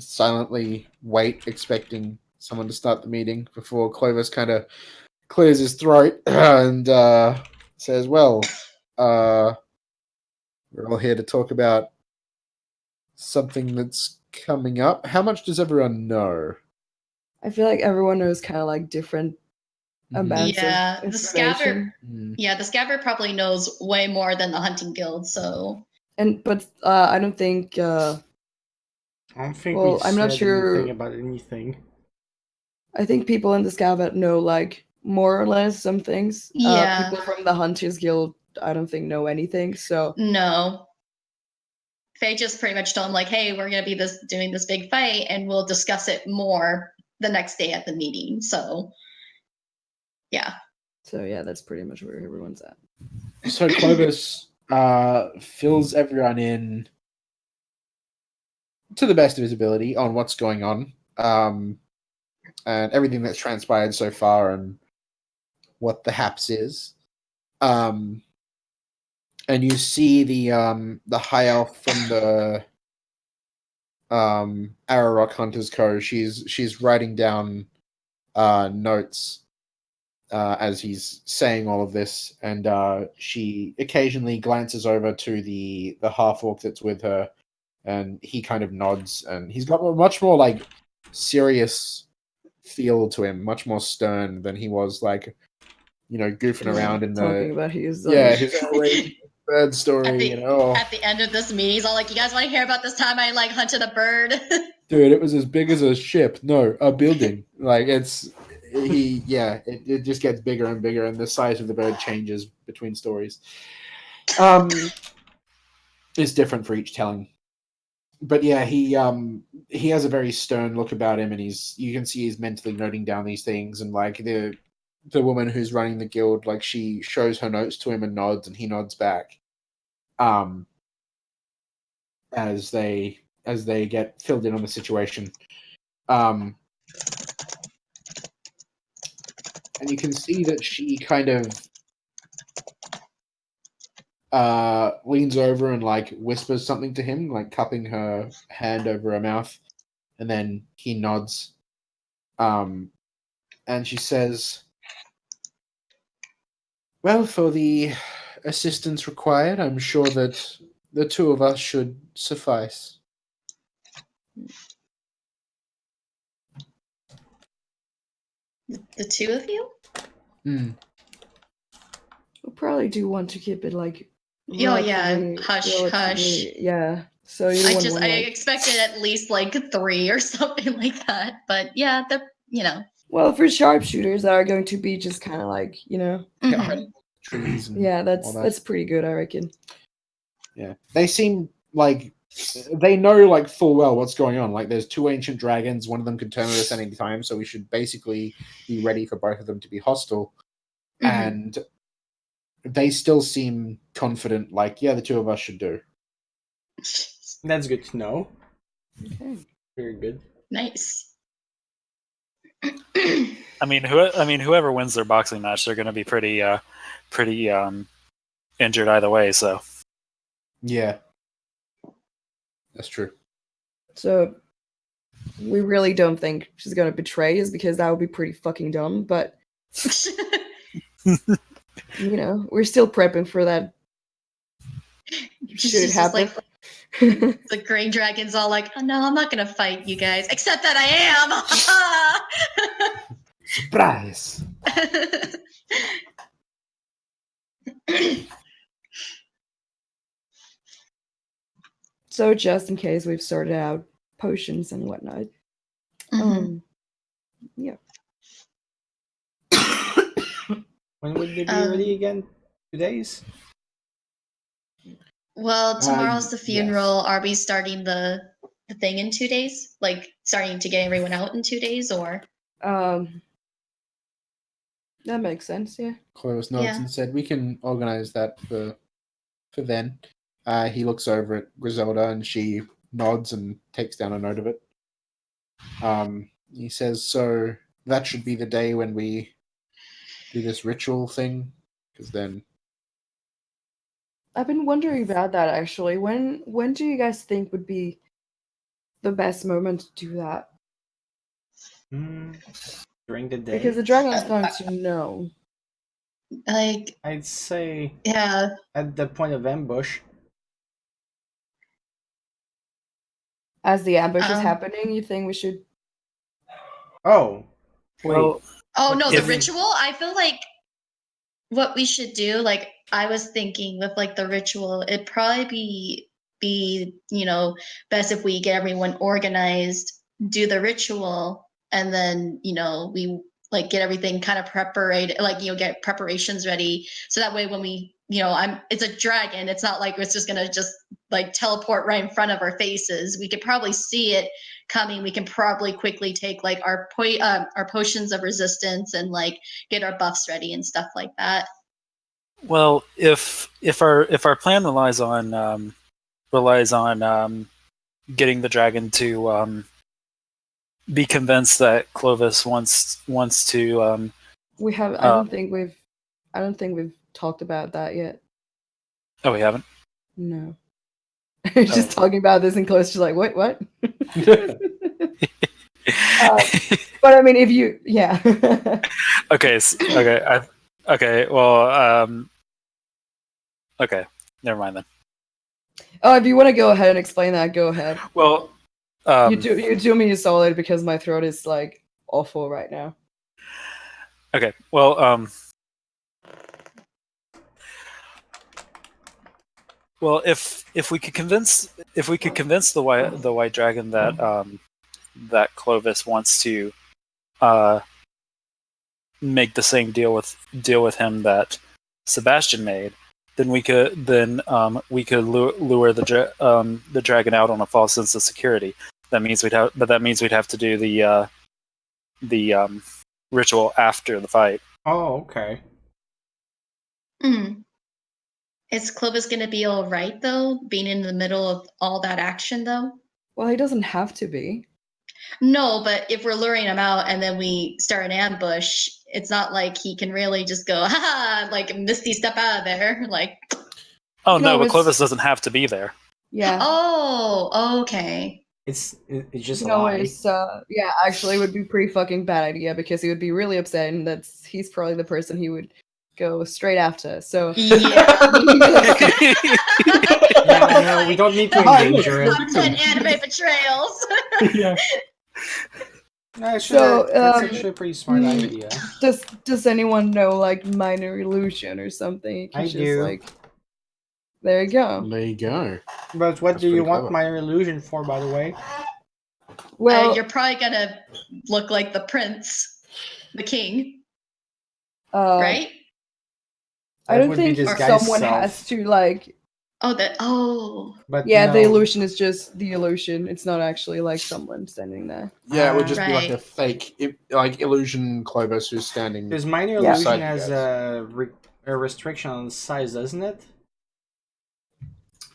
silently wait, expecting someone to start the meeting before Clovis kind of clears his throat and says, "Well, we're all here to talk about something that's coming up. How much does everyone know?" I feel like everyone knows kind of like different amounts Yeah, of the scabbard. information. Yeah, the scabbard probably knows way more than the hunting guild. So But I don't think I don't think Well, we I'm not said sure- anything about anything. I think people in the scabbard know like more or less some things. Yeah. People from the Hunters Guild, I don't think know anything. So no. Faye just pretty much told him like, "Hey, we're gonna be doing this big fight, and we'll discuss it more the next day at the meeting." So, yeah. yeah, that's pretty much where everyone's at. So Clovis fills everyone in to the best of his ability on what's going on, and everything that's transpired so far, and what the haps is. And you see the high elf from the Arrow Hunters Co. She's writing down notes as he's saying all of this, and she occasionally glances over to the half orc that's with her, and he kind of nods, and he's got a much more like serious feel to him, much more stern than he was like, goofing around in talking the about his his crazy bird At story. the, at the end of this meeting, he's all like, "You guys want to hear about this time I like hunted a bird?" Dude, it was as big as a ship. No, a building. Like it just gets bigger and bigger, and the size of the bird changes between stories. It's different for each telling. But yeah, he has a very stern look about him, and you can see he's mentally noting down these things, and like the woman who's running the guild, like she shows her notes to him and nods, and he nods back. As they get filled in on the situation. And you can see that she kind of leans over and like whispers something to him, like cupping her hand over her mouth, and then he nods. And she says, "Well, for the assistance required, I'm sure that the two of us should suffice." The two of you? We'll probably do want to keep it like. Oh, yeah, relatively- hush, relatively- Yeah. So you I wouldn't just wanna, I like- expected at least like 3 or something like that. But yeah, they're Well, for sharpshooters that are going to be just kind of like mhm. Trees. And yeah, all that's that. pretty good, I reckon. Yeah, they seem like they know like full well what's going on. Like, there's 2 ancient dragons. One of them could turn on us any time, so we should basically be ready for both of them to be hostile. Mhm. And they still seem confident. Like, yeah, the two of us should do. That's good to know. Okay. Very good. Nice. I mean, whoever wins their boxing match, they're going to be pretty injured either way. So Yeah, that's true. So we really don't think she's gonna betray us because that would be pretty fucking dumb. But you know, we're still prepping for that. Should it She's just happen? like the Green Dragon's all like, oh no, I'm not gonna fight you guys, except that I Surprise! am. So just in case we've sorted out potions and whatnot. Mhm. Yeah. When would they be ready again? 2 days? Well, tomorrow's the yes. funeral. Are we starting the thing in 2 days? Like starting to get everyone out in 2 days, or? That makes sense, yeah. Clovis nods Yeah. and said, "We can organize that for then." He looks over at Griselda and she nods and takes down a note of it. He says, "So that should be the day when we do this ritual thing, because then." I've been wondering about that actually. When do you guys think would be the best moment to do that? During the day? Because the dragon's going to know. Like, I'd say yeah. at the point of ambush. As the ambush is happening, you think we should? Oh. Wait. well, Oh no, the If- ritual. I feel like what we should do, like I was thinking with like the ritual, it'd probably be best if we get everyone organized, do the ritual, and then we like get everything kind of prepared, like get preparations ready, so that way when we it's a dragon, it's not like it's just gonna just like teleport right in front of our faces. We could probably see it coming. We can probably quickly take like our potions of resistance and like get our buffs ready and stuff like that. well, if our plan relies on getting the dragon to be convinced that Clovis wants to. We have. I don't think we've talked about that yet. Oh, we haven't. No. Just talking about this in close, just like what? But I mean, if you, yeah. Okay. Okay. Well. Okay. Never mind then. Oh, if you want to go ahead and explain that, go ahead. Well. You do me a solid because my throat is like awful right now. Okay. Well. Well, if we could convince the white dragon that that Clovis wants to make the same deal with him that Sebastian made, then we could lure the dragon out on a false sense of security. That means we'd have to do the ritual after the fight. Oh, okay. Is Clovis gonna be all right though, being in the middle of all that action though? Well, he doesn't have to be. No, but if we're luring him out and then we start an ambush, it's not like he can really just go, haha, like Misty step out of there. Like, oh no, but Clovis- Clovis doesn't have to be there. Yeah. oh, okay. It's just You a know, lie. it's yeah, actually, it would be a pretty fucking bad idea because he would be really upset, and he's probably the person he would go straight after. So Yeah. Yeah, no, we don't need to endanger him. Top 10 anime betrayals. Yeah. Actually, So, that's actually a pretty smart idea. does anyone know like minor illusion or something? You can I just, do. Like, there you go. There you go. But what That's do you pretty want clever. minor illusion for, by the way? Well, You're probably gonna look like the prince, the king, uh, right? I That don't would be think disguised someone self. has to like. But Yeah, the no. illusion is just the illusion. It's not actually like someone standing there. Yeah, it would just be like Right. a fake, like illusion Clovis who's standing. Because minor Yeah. illusion Beside you has guys. a restriction on size, doesn't it?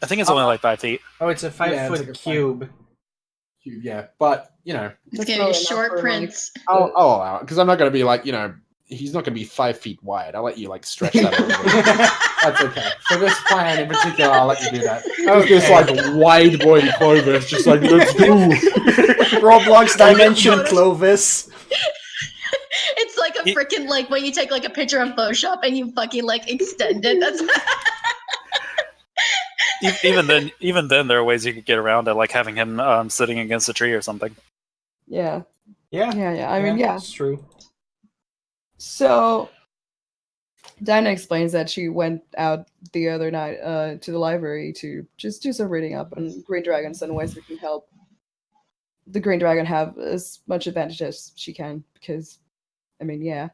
I think it's only like 5 feet. Oh, it's a 5 foot like a cube. Yeah, but It's That's gonna be probably a not short for, like, prince. I'll allow it because I'm not going to be like he's not going to be 5 feet wide. I'll let you like stretch that a little bit. That's okay. For this plan in particular, I'll let you do that. This like wide boy Clovis, just like let's go. Roblox dimension Clovis. It's like a freaking like when you take like a picture of Photoshop and you fucking like extend it. That's even then, there are ways you could get around it, like having him sitting against a tree or something. Yeah. Yeah. I mean, yeah. It's true. So Dinah explains that she went out the other night to the library to just do some reading up on green dragons and ways we can help the green dragon have as much advantage as she can, because I mean, yeah.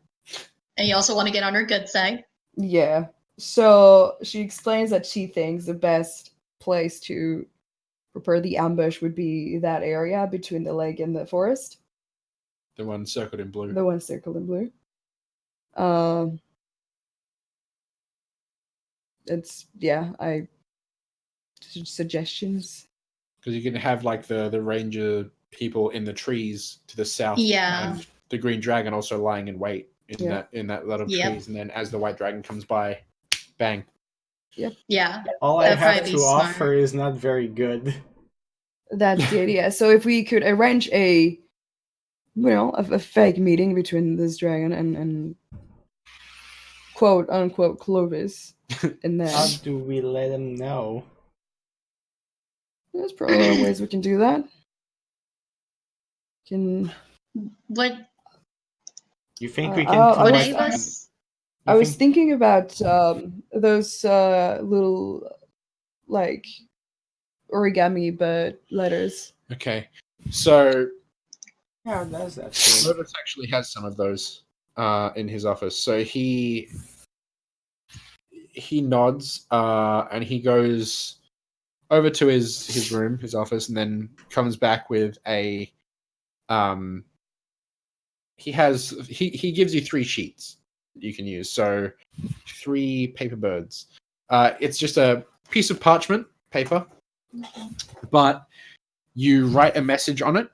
And you also want to get on her good side. Yeah. So she explains that she thinks the best place to prepare the ambush would be that area between the lake and the forest. The one circled in blue. The one circled in blue. It's I suggestions. Because you can have like the ranger people in the trees to the south. Yeah. And the green dragon also lying in wait in that lot of trees, and then as the white dragon comes by, bang. Yeah. All I That'd have probably to be smart. offer is not very good. That's the idea. So if we could arrange a fake meeting between this dragon and quote unquote Clovis, and How then do we let him know? there's probably a lot of ways we can do that. What You think we can I'll- would collect? any of us? I you was think- thinking about those little like origami but letters. Okay. So How does that? work? Clovis actually has some of those in his office. So he nods and he goes over to his room, his office, and then comes back with a he gives you 3 sheets that you can use. So 3 paper birds. It's just a piece of parchment paper, but you write a message on it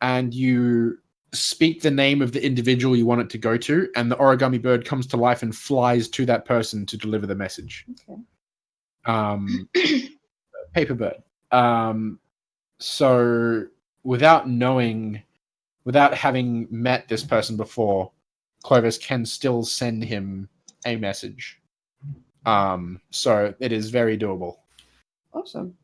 and you speak the name of the individual you want it to go to, and the origami bird comes to life and flies to that person to deliver the message. Okay. Paper bird. So without having met this person before, Clovis can still send him a message. So it is very doable. Awesome.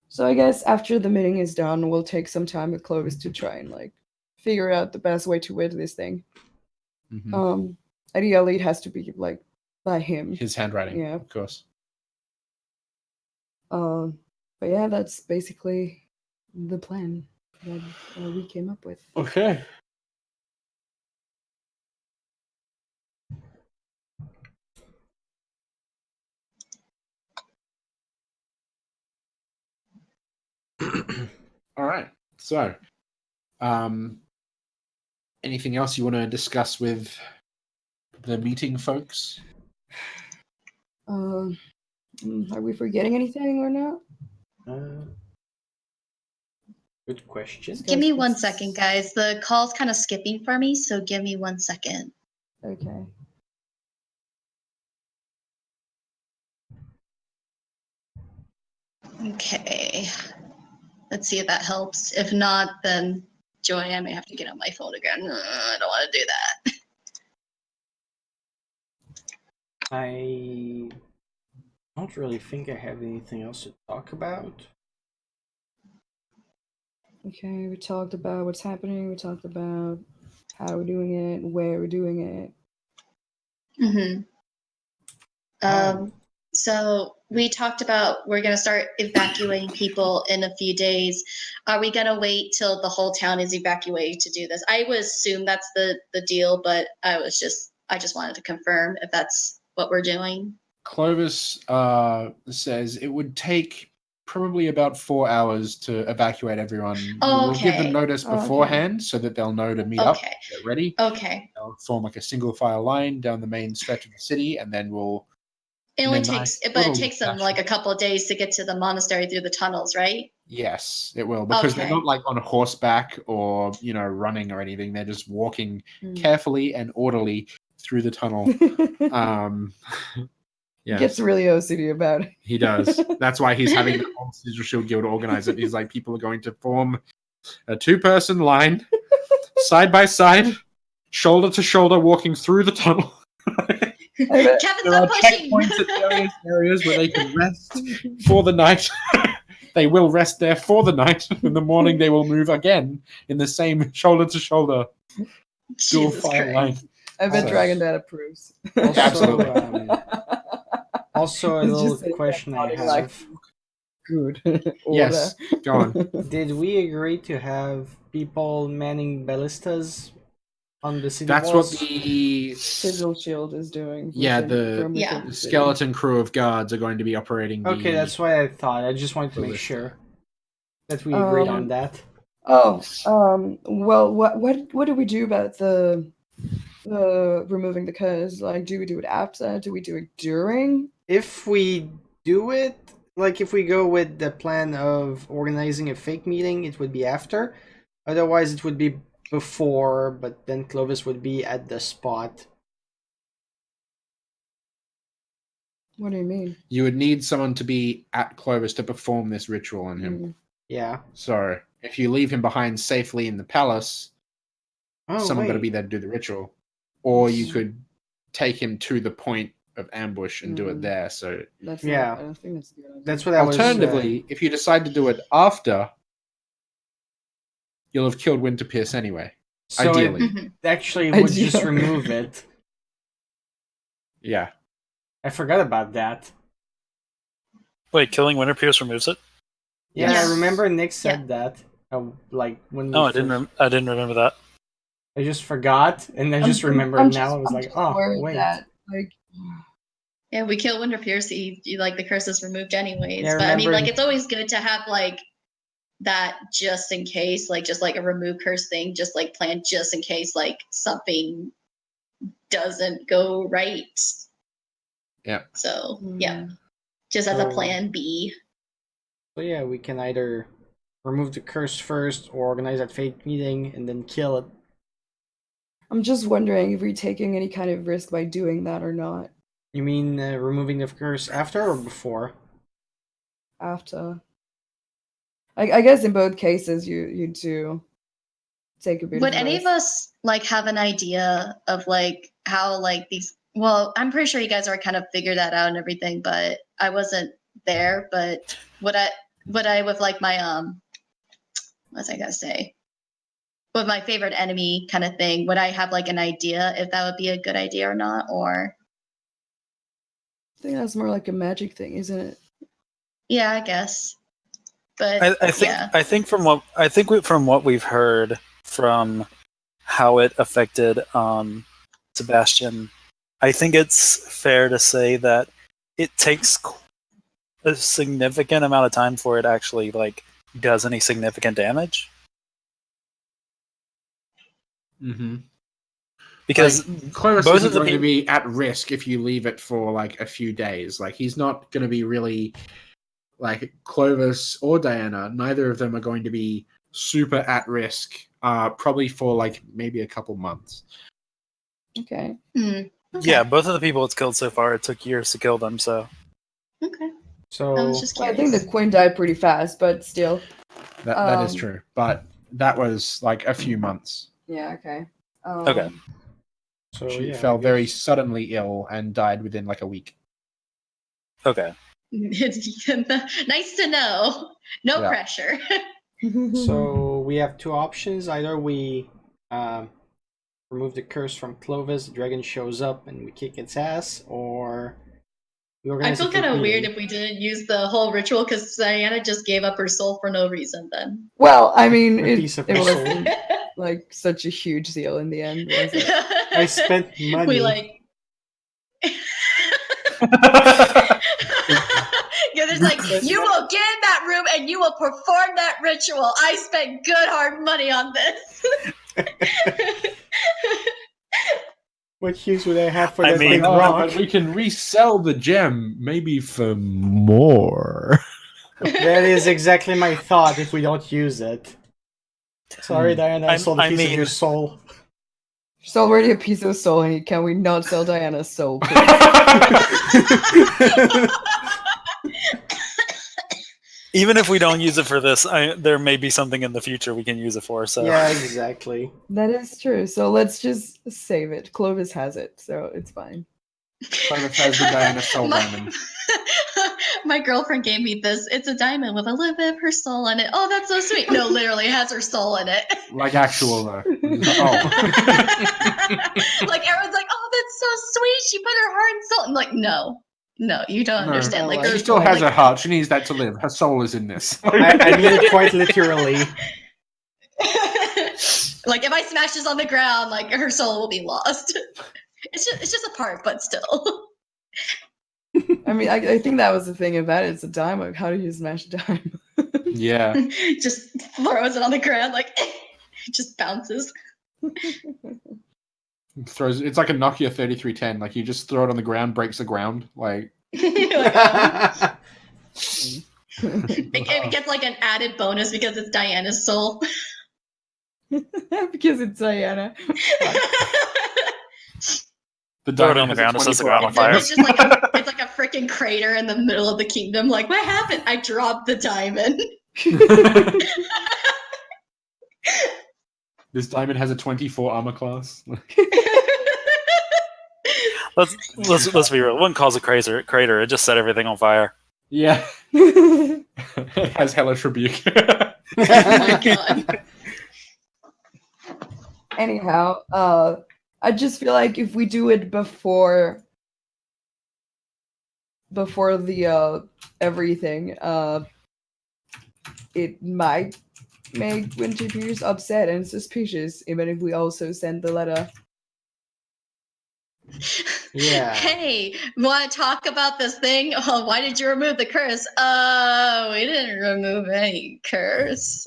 So I guess after the meeting is done, we'll take some time with Clovis to try and like figure out the best way to win this thing. Mhm. Ideally, it has to be like by him. His handwriting, Yeah. of course. But yeah, that's basically the plan that we came up with. Okay. All right. So, anything else you want to discuss with the meeting folks? Are we forgetting anything or not? Good question. Give me 1 second, guys. The call's kind of skipping for me, so give me 1 second. Okay. Okay. Let's see if that helps. If not, then Joy, I may have to get on my phone again. I don't want to do that. I don't really think I have anything else to talk about. Okay, we talked about what's happening. We talked about how we're doing it, where we're doing it. So we talked about we're going to start evacuating people in a few days. Are we going to wait till the whole town is evacuated to do this? I would assume that's the deal, but I just wanted to confirm if that's what we're doing. Clovis says it would take probably about 4 hours to evacuate everyone. We'll give them Okay. notice Okay. beforehand so that they'll know to meet up, Okay. get ready. Okay. They'll form like a single file line down the main stretch of the city, and then we'll. It only And then takes, nice but it little takes them dash. like a couple of days to get to the monastery through the tunnels, right? Yes, it will, because they're Okay. not like on horseback or running or anything. They're just walking Mm. carefully and orderly through the tunnel. Um, He yes, gets really OCD about it. he does. That's why he's having the whole Sigil Shield Guild organize it. He's like, people are going to form a 2-person line, side by side, shoulder to shoulder, walking through the tunnel. Kevin, There are stop pushing. checkpoints at various areas where they can rest for the night. They will rest there for the night. In the morning, they will move again in the same shoulder to shoulder dual Jesus file Christ. line. I bet So- Dragon Dad approves. Also, Absolutely. Also, a He's little just sitting there question I nodding have. like, Good. Yes, go on. Did we agree to have people manning ballistas on the city That's what walls? the Sigil Shield is doing. Yeah, from Yeah. within the city. skeleton crew of guards are going to be operating. Okay, that's what I thought. I just wanted to make ballista. sure that we agreed on Um, that. Oh, well, what do we do about the removing the curse? Like, do we do it after? Do we do it during? If we do it, like if we go with the plan of organizing a fake meeting, it would be after. Otherwise, it would be before, but then Clovis would be at the spot. What do you mean? You would need someone to be at Clovis to perform this ritual on him. Mm. Yeah. So if you leave him behind safely in the palace, Oh, someone got to wait. be there to do the ritual, or you could take him to the point of ambush and do it Mm. there. So That's Yeah. Not, I don't think that's a good idea. That's what I was. alternatively, if you decide to do it after, you'll have killed Winterpierce anyway. So ideally. Mhm. it actually would just Ideally. remove it. Yeah. I forgot about that. Wait, killing Winterpierce removes it? Yeah, Yes. I remember Nick said that. Like when we No, I first- didn't remember that. I just forgot, and I just remembered now. I was I'm like, just oh worried wait. that, like, Yeah, we kill Winterpierce. Like the curse is removed anyways. Yeah, but I mean, remember- like it's always good to have like that just in case, like just like a remove curse thing, just like planned just in case like something doesn't go right. Yeah. So yeah, just as a So- plan B. So yeah, we can either remove the curse first, or organize that fake meeting and then kill it. I'm just wondering if we're taking any kind of risk by doing that or not You mean removing the curse after or before? after. I guess in both cases you do take a bit Would of any of risk. us like have an idea of like how like these? Well, I'm pretty sure you guys already kind of figured that out and everything, but I wasn't there. But would I with like my what's I gonna say? With my favorite enemy kind of thing, would I have like an idea if that would be a good idea or not? Or I think that's more like a magic thing, isn't it? yeah, I guess. But I think from what we've heard from how it affected Sebastian, I think it's fair to say that it takes a significant amount of time for it actually like does any significant damage. Mm-hmm. Because Clovis both isn't of the going to peop- be at risk if you leave it for like a few days. Like he's not going to be really like Clovis or Diana. Neither of them are going to be super at risk. Probably for like maybe a couple months. Okay. okay. yeah, both of the people it's killed so far, it took years to kill them. So Okay. So I was just Well, I curious. think the Queen died pretty fast, but still. That is Um, true, but that was like a few months. Yeah. Okay. Okay. so She yeah, fell I very guess- suddenly ill and died within like a week. okay, Nice to know. No Yeah. pressure. So we have two options. Either we remove the curse from Clovis, the dragon shows up and we kick its ass, or we I organize feel a fake kind of weird meeting. if we didn't use the whole ritual because Diana just gave up her soul for no reason. Then Well, I mean, A it, piece of it was soul. like such a huge deal in the end, was it? I spent money. We like. Yeah, there's like you will get in that room and you will perform that ritual. I spent good hard money on this. What use would I have for I that mean- big Oh, rock? but we can resell the gem maybe for more. That is exactly my thought if we don't use it. Sorry, Diana, I sold a piece of your soul. There's already a piece of soul, and can we not sell Diana's soul, please? Even if we don't use it for this, there may be something in the future we can use it for. So Yeah, exactly. That is true. So let's just save it. Clovis has it, so it's fine. Clovis has the Diana soul diamond. My girlfriend gave me this. It's a diamond with a little bit of her soul in it. Oh, that's so sweet. No, literally it has her soul in it. Like actual though. Oh. Like everyone's like, oh, that's so sweet. She put her heart and soul. I'm like, no, you don't No. understand. Like, She her still soul, has like, her heart. She needs that to live. Her soul is in this. I mean it quite literally. like if I smash this on the ground, like her soul will be lost. It's just a part, but still. I mean, I think that was the thing about it. It's a dime. Like, how do you smash a dime? Yeah. Just throws it on the ground, like it just bounces. Throws. It's like a Nokia 3310. Like you just throw it on the ground, breaks the ground. Like. Like, it gets like an added bonus because it's Diana's soul. Because it's Diana. The Throw it diamond on the has a ground, it sets the 24 ground on fire. It's just like it's like a freaking crater in the middle of the kingdom. Like, what happened? I dropped the diamond. This diamond has a 24 armor class. Let's be real. It wouldn't cause a crater. It just set everything on fire. Yeah. It has hellish rebuke. Oh my god. Anyhow, I just feel like if we do it before the everything, it might make Winterbeers upset and suspicious, even if we also send the letter. Yeah. Hey, want to talk about this thing? Oh, why did you remove the curse? We didn't remove any curse.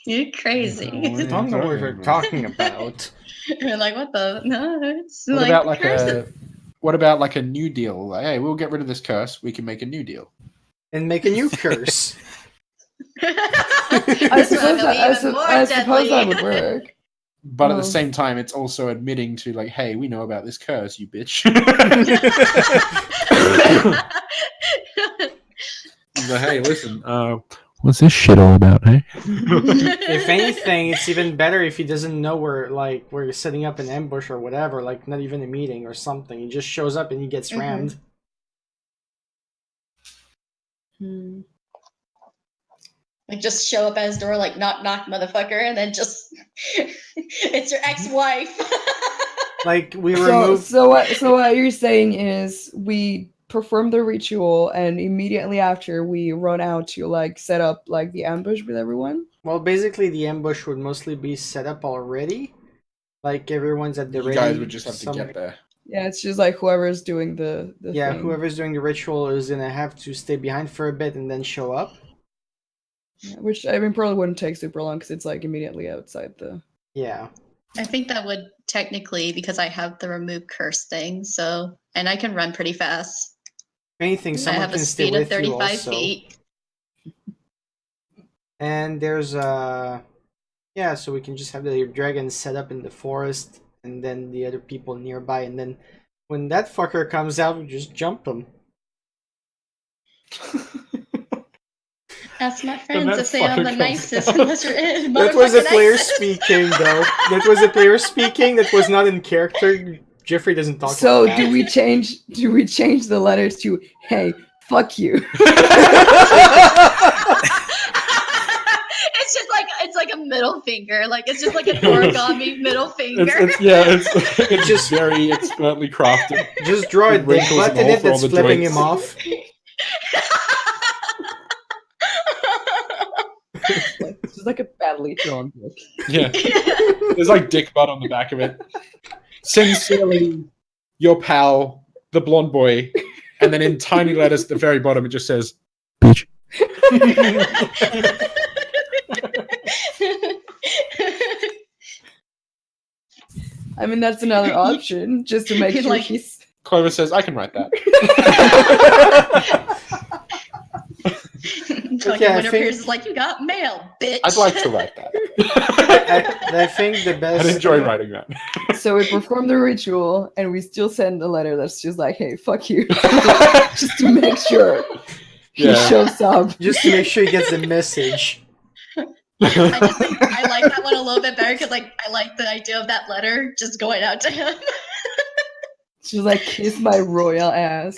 You're crazy. I don't know what you're talking about. You're like, what the? No, it's What like, about like curse what about like a new deal? Like, hey, we'll get rid of this curse. We can make a new deal. And make a new curse. I suppose that would work. But at the No. same time, it's also admitting to like, hey, we know about this curse, you bitch. But hey, listen, what's this shit all about, hey? If anything, it's even better if he doesn't know we're setting up an ambush or whatever, like not even a meeting or something. He just shows up and he gets rammed. Hmm. Like, just show up at his door, like, knock, knock, motherfucker, and then just, it's your ex-wife. Like we So, remove. so what you're saying is we perform the ritual and immediately after we run out to like set up like the ambush with everyone. Well, basically the ambush would mostly be set up already. Like everyone's at the You ready. guys would just have to somewhere. get there. Yeah, it's just like whoever's doing the Yeah, thing. whoever's doing the ritual is gonna have to stay behind for a bit and then show up. Yeah, which I mean probably wouldn't take super long because it's like immediately outside the. Yeah. I think that would technically, because I have the remove curse thing, so, and I can run pretty fast. If anything, I someone have a can stay speed of with you 35 also. feet. And there's yeah, so we can just have the dragon set up in the forest and then the other people nearby, and then when that fucker comes out, we just jump him. Ask my friends that if they are the fucker nicest. comes Unless you're in. That was a motherfucking player nicest. speaking, though. That was a player speaking. That was not in character. Jeffrey doesn't talk. So like that. do we change the letters to "Hey, fuck you"? It's like a middle finger. Like, it's just like an origami middle finger. It's just very expertly crafted. Just draw a With dick wrinkles butt and in all it for all that's the flipping joints. him off. It's just like a badly drawn book. Yeah. There's like dick butt on the back of it. Sincerely, your pal, the blonde boy. And then in tiny letters at the very bottom, it just says, bitch. I mean that's another option, just to make sure Like- he's. Clovis says, I can write that. Duncan yeah, I Winter think- Pierce is like, you got mail, bitch. I'd like to write that. I think the best. I'd enjoy writing that. So we perform the ritual, and we still send a letter that's just like, "Hey, fuck you," just to make sure he Yeah. shows up. Just to make sure he gets the message. I just think I like that one a little bit better because like I like the idea of that letter just going out to him. She's like, "Kiss my royal ass."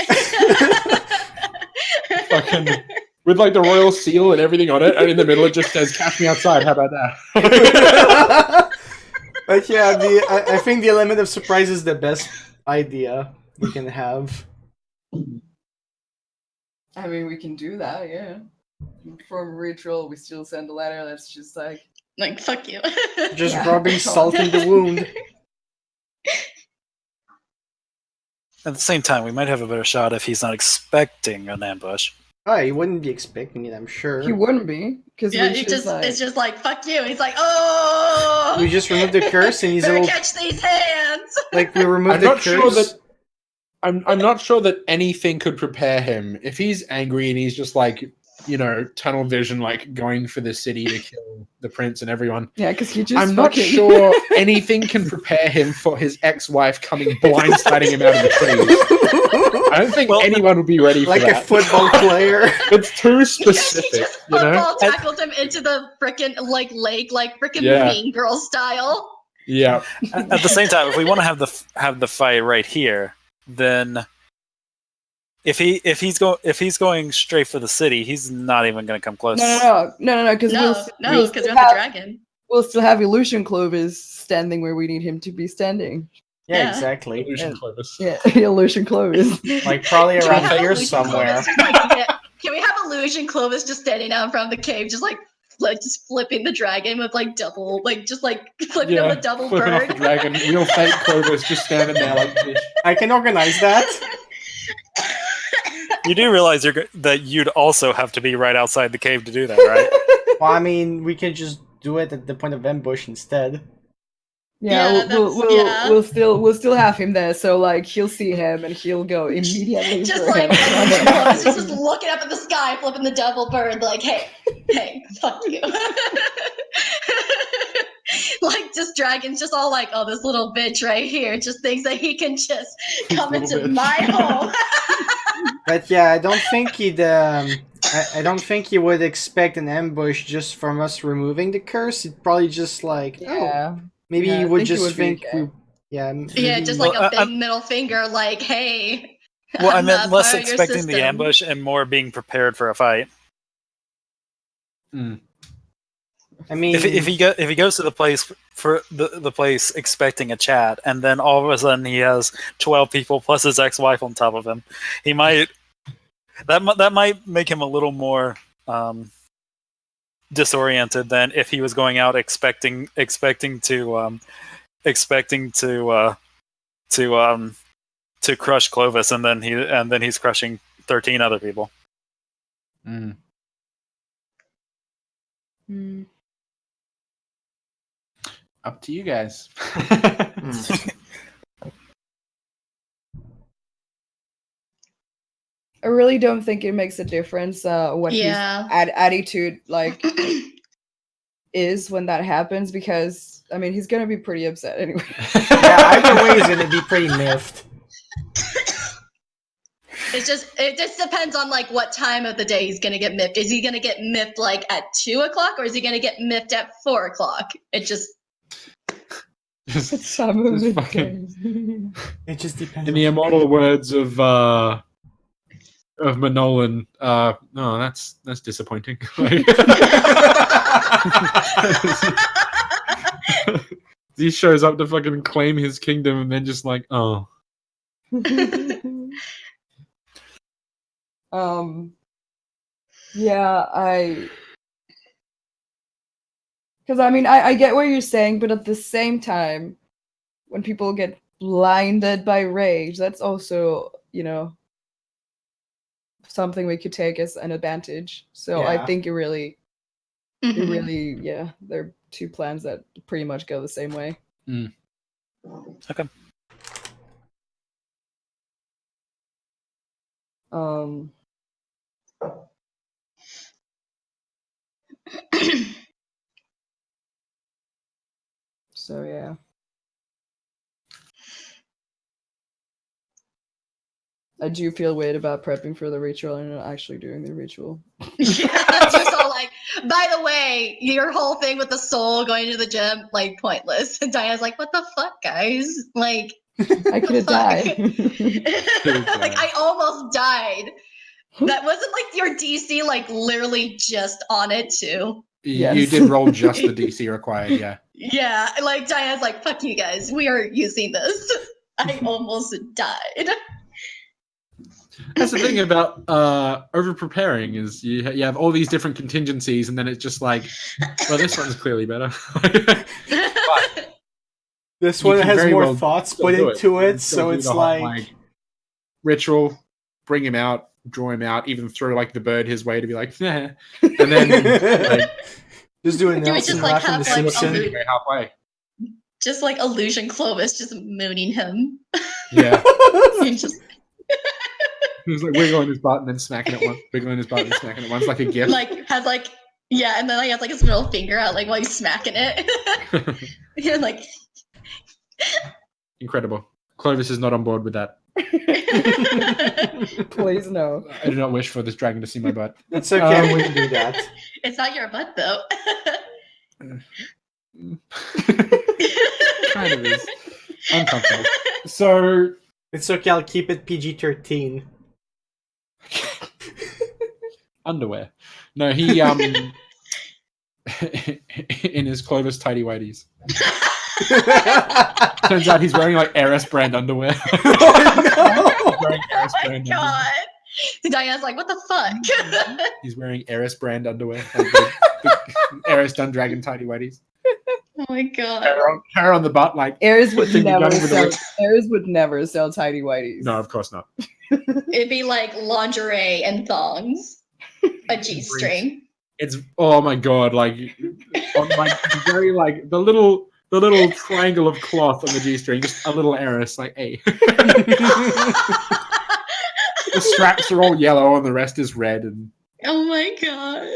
Fucking with like the royal seal and everything on it, and in the middle it just says "Catch me outside." How about that? But yeah, I think the element of surprise is the best idea we can have. I mean, we can do that, yeah. Perform a ritual, we still send a letter that's just like, Like fuck you. Just Yeah. rubbing salt in the wound. At the same time, we might have a better shot if he's not expecting an ambush. Oh, he wouldn't be expecting it, I'm sure. he wouldn't be, because Yeah, we he just like, it's just like fuck you. He's like, oh, We just removed the curse and he's better all catch these hands. like we removed I'm the not curse. sure that I'm not sure that anything could prepare him if he's angry and he's just like, you know, tunnel vision, like going for the city to kill the prince and everyone. yeah, because he just I'm not fucking- sure anything can prepare him for his ex-wife coming blindsiding him out of the trees. I don't think Well, anyone would be ready for like a that. football player. It's too specific, you know? Football tackled him into the frickin' like lake, like frickin' Yeah. Mean Girl style. Yeah. At the same time, if we want to have the fight right here, then if he's going straight for the city, he's not even going to come close. No, because No, we'll because still we have the have, dragon. we'll still have Illusion Clovis standing where we need him to be standing. Yeah, Yeah. exactly. Illusion And- Clovis. Yeah, Illusion Clovis. Like probably Can we around have here Illusion somewhere. Clovis just, like, can we have Illusion Clovis just standing out in front of the cave, just like just flipping the dragon with like double, like just like flipping him with double flipping off bird? the dragon. Real fake Clovis just standing there like this. I can organize that. You do realize that you'd also have to be right outside the cave to do that, right? Well, I mean, we can just do it at the point of ambush instead. Yeah, Yeah, we'll that's- we'll still have him there, so like he'll see him and he'll go immediately Just for like him. Clovis just looking up at the sky, flipping the double bird, like, hey, fuck you. Like just dragons just all like, oh, this little bitch right here just thinks that he can just come little into bitch. my home. But yeah, I don't think he'd. I don't think he would expect an ambush just from us removing the curse. He'd probably just like, oh, Yeah. maybe Yeah, he I would think he just would be think, okay. yeah, Yeah, maybe- just like Well, a big I'm- middle finger, like, hey. Well, I I'm meant not less part of your expecting the system. ambush and more being prepared for a fight. I mean, If he goes to the place for the place expecting a chat, and then all of a sudden he has 12 people plus his ex-wife on top of him, he might that might make him a little more disoriented than if he was going out expecting to crush Clovis, and then he's crushing 13 other people. Mm. Hmm. Up to you guys. I really don't think it makes a difference what Yeah. his attitude like is when that happens, because I mean he's gonna be pretty upset anyway. yeah, either way, he's gonna be pretty miffed. It just depends on like what time of the day he's gonna get miffed. Is he gonna get miffed like at 2 o'clock, or is he gonna get miffed at 4 o'clock? It just Some of Just the fucking- days. It just depends. In the immortal words of Manolan, no, that's disappointing. He shows up to fucking claim his kingdom and then just like, oh. Yeah, because I mean I get what you're saying, but at the same time, when people get blinded by rage, that's also, something we could take as an advantage. So I Yeah. think it really, Mhm. yeah, they're two plans that pretty much go the same way. Okay. Um, So yeah. I do feel weird about prepping for the ritual and not actually doing the ritual. Yeah, just all like, by the way, your whole thing with the soul going to the gym, like pointless. And Diana's like, what the fuck, guys? Like, I could have fuck? died. like I almost died. That wasn't like your DC, like literally just on it too. You Yes. did roll just the DC required, yeah. Yeah, like Diana's like, fuck you guys, we are using this. I almost died. That's the thing about over preparing is you have all these different contingencies, and then it's just like, well, this one's clearly better. This You one can has very more well thoughts still put do into You can it, still so do it's the whole, like ritual, bring him out, draw him out, even throw like the bird his way to be like, nah. And then like, just do a we Nelson just, like, laugh in The have, like, Simpsons. halfway. Just like illusion Clovis just mooning him. Yeah. He just He was like wiggling his butt and then smacking it once, wiggling his butt and smacking it once like a gift. like has like yeah, and then he has like his middle finger out like while he's smacking it. Yeah, like Incredible. Clovis is not on board with that. Please no. I do not wish for this dragon to see my butt. It's okay, we can do that. it's not your butt though. Kind of is. Uncomfortable. So It's okay, I'll keep it PG-13. underwear. No, he in his Clovis tidy whities. Turns out he's wearing like Eris brand underwear. Oh, Wearing Eris Oh my brand underwear. god. Diana's like, what the fuck? He's wearing Eris brand underwear. Like the Eris Dundragon tidy whities. Oh my god. Hair on the butt, like Ares would Finger never gun with a sell. whip. Ares would never sell tidy whities. no, of course not. It'd be like lingerie and thongs. A G-string. It's oh my god, like on my very like the little triangle of cloth on the G-string, just a little Eris, like hey. The straps are all yellow and the rest is red, and Oh my god.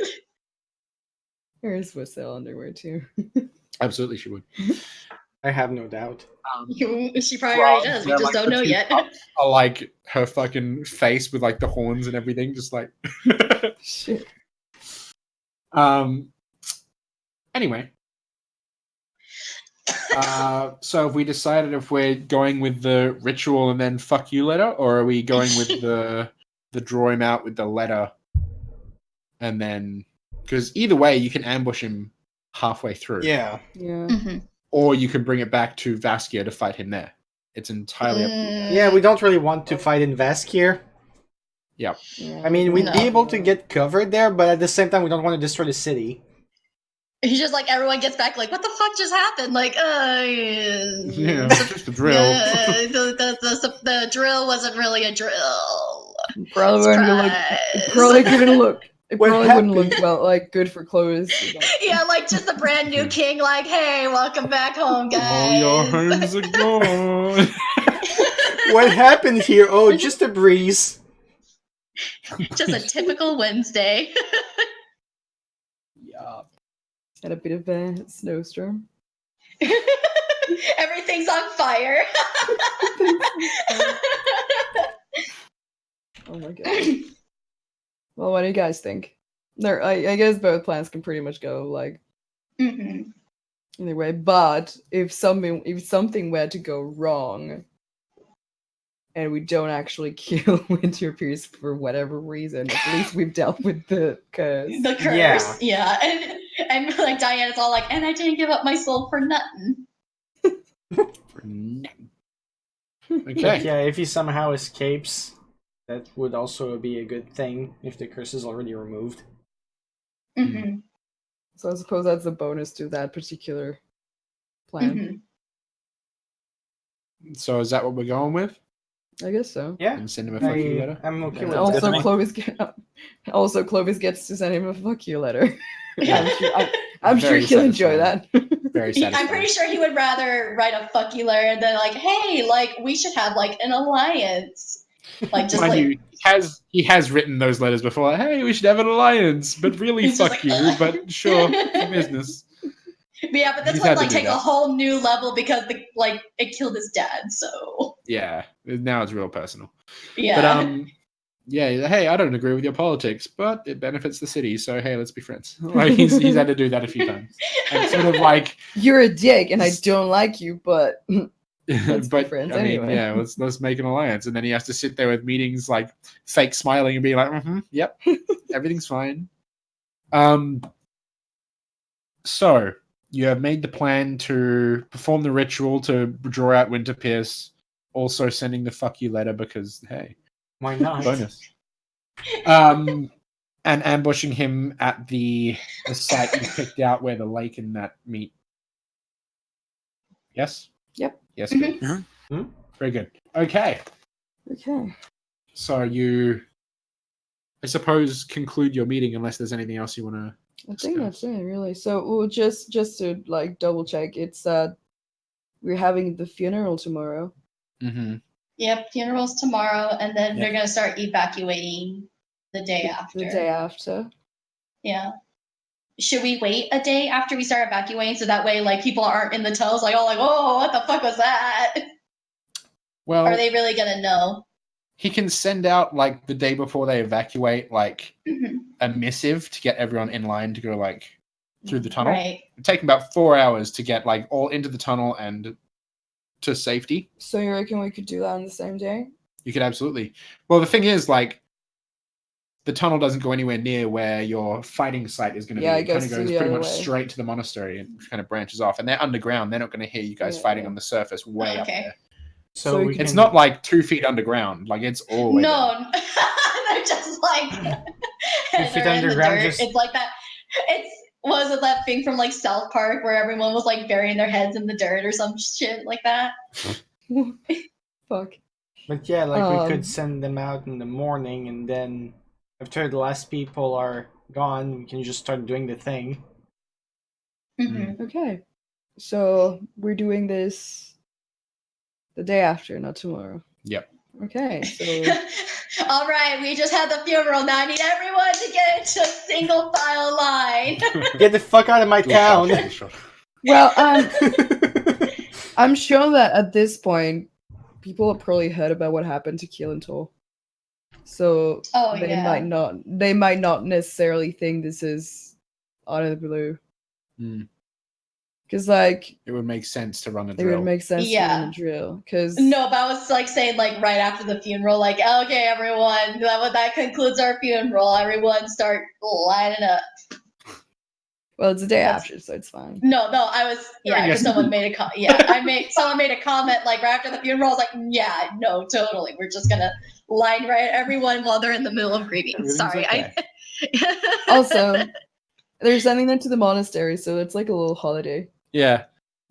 Ares would sell underwear too. absolutely she would. I have no doubt. She probably already does. We Yeah, just like, don't the know two yet. cups are like her fucking face with like the horns and everything, just like. Shit. Anyway. So have we decided if we're going with the ritual and then fuck you letter, or are we going with the draw him out with the letter and then because either way you can ambush him halfway through. Yeah. Yeah. Mhm. Or you can bring it back to Vaskia to fight him there. It's entirely up to you. Yeah, we don't really want to fight in Vaskir. Yeah. I mean, we'd No. be able to get covered there, but at the same time, we don't want to destroy the city. He's just like everyone gets back like, what the fuck just happened? Like, Yeah, it's just a drill. The drill wasn't really a drill. Probably wouldn't look. Surprise. Probably couldn't look. It What probably wouldn't happened? look well, like good for clothes. Yeah, like just a brand new king, like, hey, welcome back home, All guys. your homes are gone. What happened here? Oh, just a breeze. Just a typical Wednesday. Yeah. Had a bit of a snowstorm. Everything's on fire. Oh my god. Well, what do you guys think? There, I guess both plans can pretty much go like Mhm. either way. But if something were to go wrong, and we don't actually kill Winter Pierce for whatever reason, at least we've dealt with the curse. The curse, yeah. And like Diana's all like, and I didn't give up my soul for nothing. For nothing. But Okay. yeah, if he somehow escapes, that would also be a good thing if the curse is already removed. Mm-hmm. So I suppose that's a bonus to that particular plan. Mm-hmm. So is that what we're going with? I guess so. Yeah, And send him a fuck you letter? I'm okay And with Also, that. Clovis gets to send him a fuck you letter. Yeah. I'm sure Very he'll enjoy satisfying. that. Very satisfying. I'm pretty sure he would rather write a fuck you letter than like, hey, like we should have like an alliance. Like just Mind like you, he has written those letters before. Like, hey, we should have an alliance, but really, He's just fuck like, you. But sure, for business. yeah, but this He's one had to like do takes a that. whole new level because it killed his dad. So Yeah, now it's real personal. yeah. But yeah. Hey, I don't agree with your politics, but it benefits the city, so hey, let's be friends. Like he's had to do that a few times, and sort of like, You're a dick, and I don't like you, but Let's be but friends I mean, anyway. yeah, let's make an alliance, and then he has to sit there with meetings like fake smiling and be like, yep, everything's fine. So you have made the plan to perform the ritual to draw out Winterpierce, also sending the fuck you letter because hey, Why not? bonus. And ambushing him at the site you picked out where the lake and that meet. Yes? Yep. Yes, good. Mhm. Mhm. Very good. Okay. okay. So you, I suppose, conclude your meeting unless there's anything else you want to. I think that's it, really. So, well, just to like double check, it's we're having the funeral tomorrow. Mm-hmm. Yep, funeral's tomorrow, and then Yep. they're gonna start evacuating the day after. The day after. Yeah. Should we wait a day after we start evacuating so that way like people aren't in the tunnels like, oh, like, oh, what the fuck was that? Well, Are they really gonna know? he can send out like the day before they evacuate, like Mhm. a missive to get everyone in line to go like through the tunnel. Right. It'd take about 4 hours to get like all into the tunnel and to safety. So you reckon we could do that on the same day? You could absolutely. Well, the thing is, like, the tunnel doesn't go anywhere near where your fighting site is going to Yeah, be. it It kind goes of to goes the pretty other much way. straight to the monastery and kind of branches off. And they're underground. They're not going to hear you guys Yeah, fighting yeah. on the surface way up Okay. there. So So we we can. It's not like 2 feet underground. Like, it's all the way down. No, they're just like If they're it in the underground, dirt. just- It's like that. It's was it that thing from like South Park where everyone was like burying their heads in the dirt or some shit like that? Fuck. But yeah, like we could Um, send them out in the morning, and then after the last people are gone, we can just start doing the thing. Mhm. Okay. So we're doing this the day after, not tomorrow. Yep. Okay. So All right, we just had the funeral. Now I need everyone to get into a single file line. Get the fuck out of my town! well, I'm sure that at this point, people have probably heard about what happened to Keelan, so Oh, they yeah. might not necessarily think this is out of the blue. Hmm. Because like It would make sense to run a it drill. would make sense to Yeah. run a drill. Because No, but I was like saying like right after the funeral, like okay, everyone, that concludes our funeral. Everyone start lining up. well, it's the day That's- after, so it's fine. No, I was I because guess. someone made someone made a comment like right after the funeral. I was like, yeah, no, totally. We're just gonna line right everyone while they're in the middle of grieving. Everything's Sorry, okay. I. Also, they're sending them to the monastery, so it's like a little holiday. Yeah.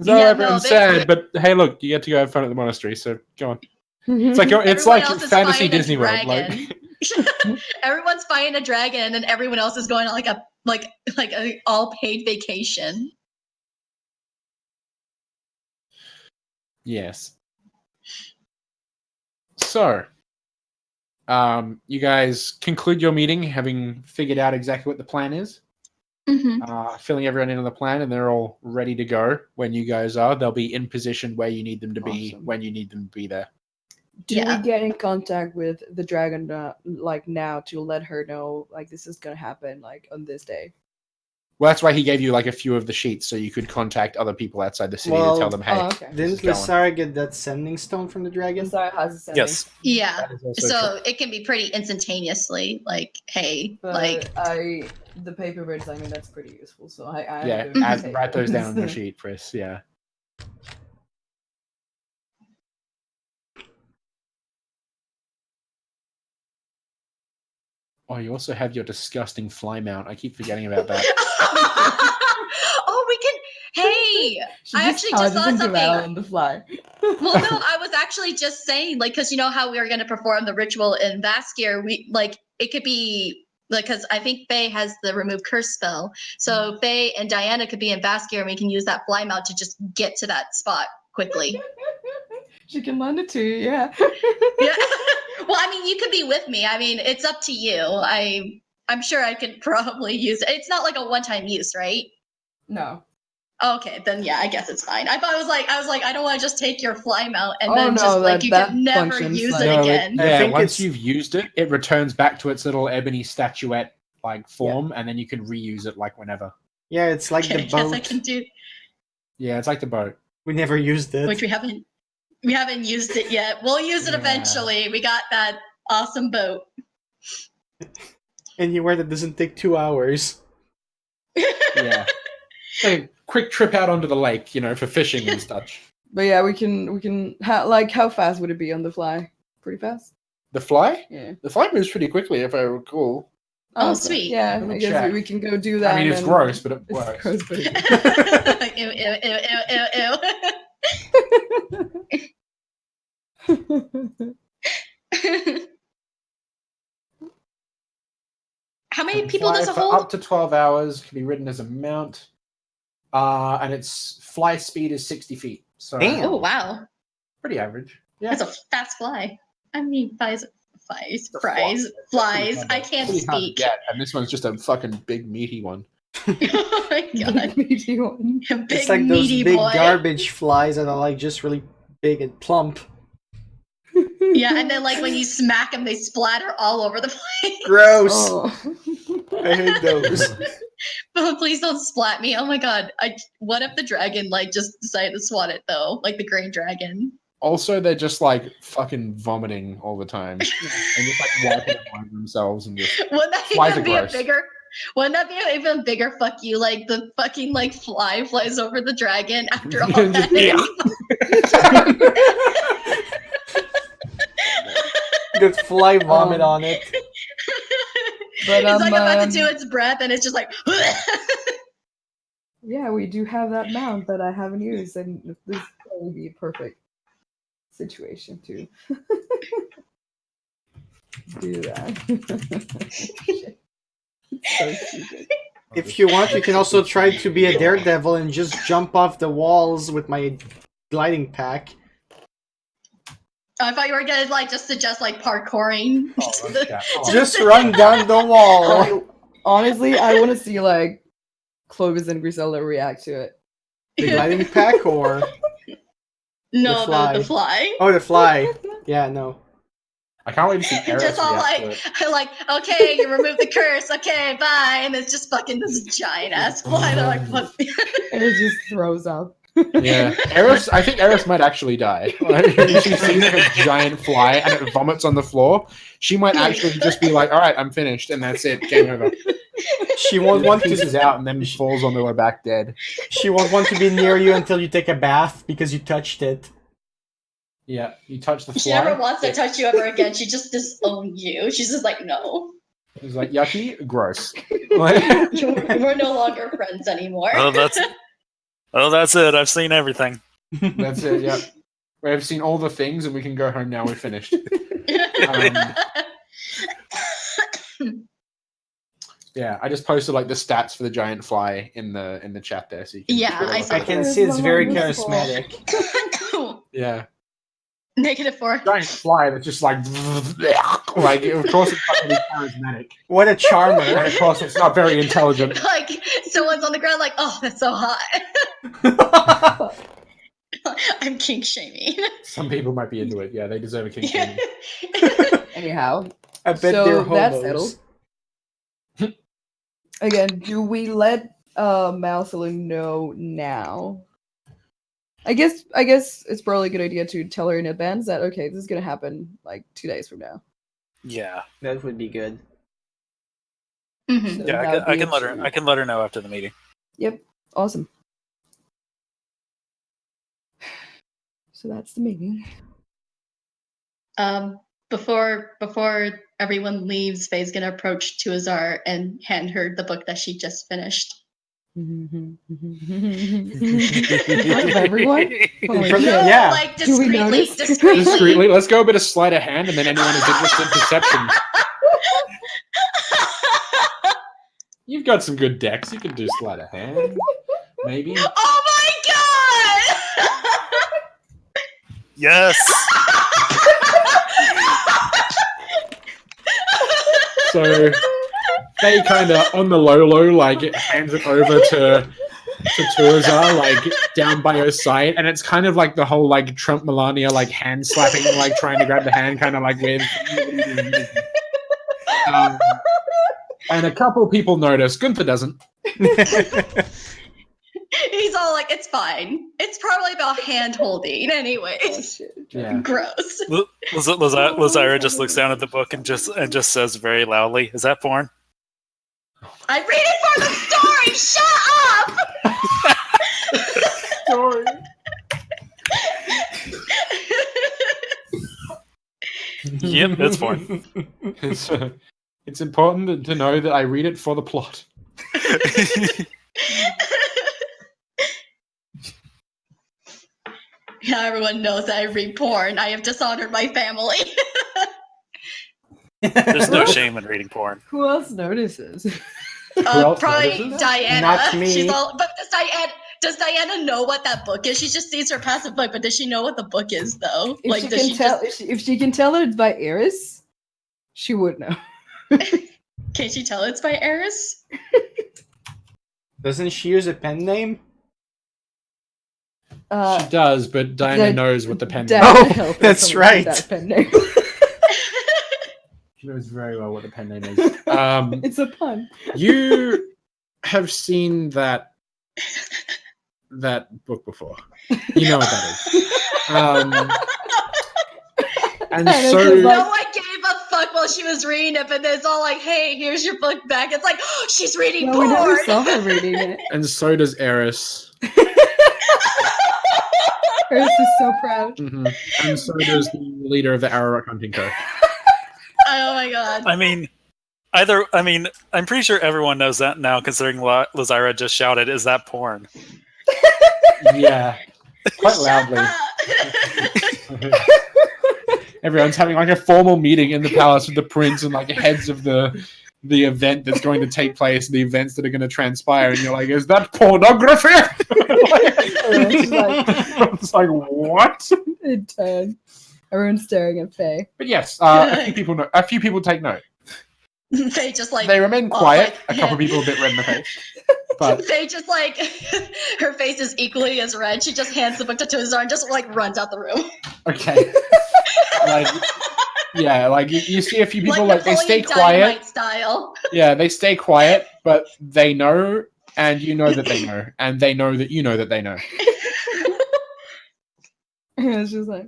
So Yeah, no, everyone's they- sad, but hey, look, you get to go have fun at the monastery, so go on. It's like it's Everyone like else is fantasy fighting a Disney World. Like, dragon. Everyone's fighting a dragon, and everyone else is going on like a all paid vacation. yes. So, you guys conclude your meeting having figured out exactly what the plan is, filling everyone in on the plan, and they're all ready to go when you guys are. They'll be in position where you need them to be Awesome. when you need them to be there. Do Yeah. we get in contact with the dragon like now to let her know like this is gonna happen like on this day? Well, that's why he gave you like a few of the sheets so you could contact other people outside the city Well, to tell them, hey, Oh, okay. this is Didn't going. Lysara get that sending stone from the dragon? Sorry, has a sending, Yes. Yeah. That is also So true. it can be pretty instantaneously. Like, hey, but like, the paper birds. I mean, that's pretty useful. So I Yeah, have to add, take write those down on your those. sheet, Chris. Yeah. Oh, you also have your disgusting fly mount. I keep forgetting about that. oh, we can. Hey, She I just actually just charges saw into something. battle on the fly. well, no, I was actually just saying, like, because you know how we were going to perform the ritual in Vaskir. We like it could be like because I think Faye has the remove curse spell, so Faye and Diana could be in Vaskir, and we can use that fly mount to just get to that spot quickly. She can land it too. Yeah. Yeah. Well, I mean, you could be with me. I mean, it's up to you. I'm sure I could probably use it. It's not like a one-time use, right? No. Okay, then yeah, I guess it's fine. I was like, I don't want to just take your fly mount and Oh, then no, just like that- you that can never functions use like- it No, again. I yeah, think once it's- you've used it, it returns back to its little ebony statuette like form, and then you can reuse it like whenever. Yeah, it's like Okay, I the guess I boat. can do, Yeah, it's like the boat. We never used it. which we haven't used it yet. We'll use it Yeah. eventually. We got that awesome boat. Anywhere that doesn't take 2 hours. Yeah. A quick trip out onto the lake, for fishing and such. But yeah, we can like, how fast would it be on the fly? Pretty fast? The fly? Yeah. The fly moves pretty quickly, if I recall. Oh, okay. sweet. Yeah, Let me I guess check. we can go do that. I mean, it's and- gross, but it It's works. gross, but Ew, ew, ew, ew. How many Can people fly does it for hold? Up to 12 hours, can be ridden as a mount. And its fly speed is 60 feet. So Damn. Oh wow, pretty average. Yeah. that's a fast fly. I mean, flies. It's a fly. Flies. I can't Pretty hard to speak. get, and this one's just a fucking big meaty one. Oh my god, Meaty one. a big It's like those meaty big boy. garbage flies that are like just really big and plump. Yeah, and then like when you smack them, they splatter all over the place. Gross. Oh. I hate those. Oh, please don't splat me. Oh my god. What if the dragon like just decided to swat it though? Like the green dragon. Also, they're just like fucking vomiting all the time, and just like wiping it on themselves and just. Wouldn't that Flies even are be a gross. bigger? Wouldn't that be an even bigger fuck you? Like the fucking like fly flies over the dragon after all that. Good fly vomit on it. But, it's like about um, to do its breath, and it's just like. Yeah, we do have that mount that I haven't used, and this will be a perfect situation to do that. Shit. So stupid. If you want, you can also try to be a daredevil and just jump off the walls with my gliding pack. I thought you were gonna like just suggest like parkouring. Oh, to the- yeah. Oh. Just run down the wall. Honestly, I want to see like Clovis and Griselda react to it. The gliding pack or no, fly. the fly. oh the fly? Yeah, no. I can't wait to see Eris Just all react to like, it. like, okay, you remove the curse. Okay, bye. And it's just fucking this giant ass fly. They're like, what? And it just throws up. Yeah, Eris. I think Eris might actually die. Like, if she sees a giant fly and it vomits on the floor, she might actually just be like, "All right, I'm finished," and that's it. Game over. She won't want Pieces to. out and then falls onto her back dead. She won't want to be near you until you take a bath because you touched it. Yeah, you touch the fly. She never wants to touch you ever again. She just disowns you. She's just like, no. It's like yucky, gross. Like, We're no longer friends anymore. Oh, that's it. I've seen everything. that's it. Yeah, we've seen all the things, and we can go home now. We're finished. Yeah, I just posted like the stats for the giant fly in the chat there, so you can Yeah, I saw I can see it's very charismatic. Yeah, -4. giant fly that's just like of course it's not really charismatic, What a and charmer! of course it's not very intelligent. Like, someone's on the ground like, oh, that's so hot. I'm kink shaming. Some people might be into it. Yeah, they deserve a king. Yeah. Anyhow, I bet So they're that's homos. settled. Again, do we let Malsala know now? I guess it's probably a good idea to tell her in advance that okay, this is gonna happen like 2 days from now. Yeah, That would be good. Mhm. So yeah. that would I be can a let her. treat. I can let her know after the meeting. Yep, awesome. So that's the meeting. Before everyone leaves, Faye's gonna approach Tuazar and hand her the book that she just finished. In front of everyone? Holy front of- shit. Yeah. Like Do we discreetly, notice? discreetly. Let's go a bit of sleight of hand, and then anyone who's interested in perception. You've got some good decks. You can do sleight of hand, maybe. Oh my god! Yes. So they kind of on the low, like hands it over to Tuazar, like down by her side, and it's kind of like the whole like Trump Melania like hand slapping, like trying to grab the hand, kind of like with. And a couple people notice. Gunther doesn't. He's all like, "It's fine. It's probably about hand holding, anyways." Yeah. Gross. Lazira just looks down at the book and just says very loudly, "Is that porn?" I read it for the story. Shut up. Sorry. Yep, it's porn. It's important to know that I read it for the plot. Now everyone knows that I read porn. I have dishonored my family. There's no shame in reading porn. Who else notices? else Probably notices? Diana. Not me. She's all, but does Diana know what that book is? She just sees her passive book, but does she know what the book is though? If she does can tell, if she can tell it's by Eris, she would know. Can she tell it's by Eris? Doesn't she use a pen name? She does, but Diana that- knows what the pen Dad name Oh, is. helped her that's come up with right. That pen name. She knows very well what the pen name is. It's a pun. You have seen that book before. You know what that is. And And it's so just like- No one gave a fuck while she was reading it, but it's all like, "Hey, here's your book back." It's like, oh, she's reading No, we never porn. saw her reading it. and so does Eris. Eris is so proud. Mhm. And so does the leader of the Arrowrock Hunting Co. Oh my god. I mean, I'm pretty sure everyone knows that now, considering Lazira just shouted, "Is that porn?" Yeah. Quite loudly. Shut up. Everyone's having like a formal meeting in the palace with the prince and like heads of the event that's going to take place, the events that are going to transpire, and you're like, "Is that pornography?" Everyone's like, It's like, what? in turn. Everyone's staring at Faye. But yes, a few people take note. They just like They remain oh, quiet. like, A couple yeah. people a bit red in the face, but they just like her face is equally as red. She just hands the book to Tuzar and just like runs out the room. okay. Like, yeah, like you see a few people like they stay Napoleon quiet. Dynamite style. Yeah, they stay quiet, but they know, and you know that they know, and they know that you know that they know. And it's just like.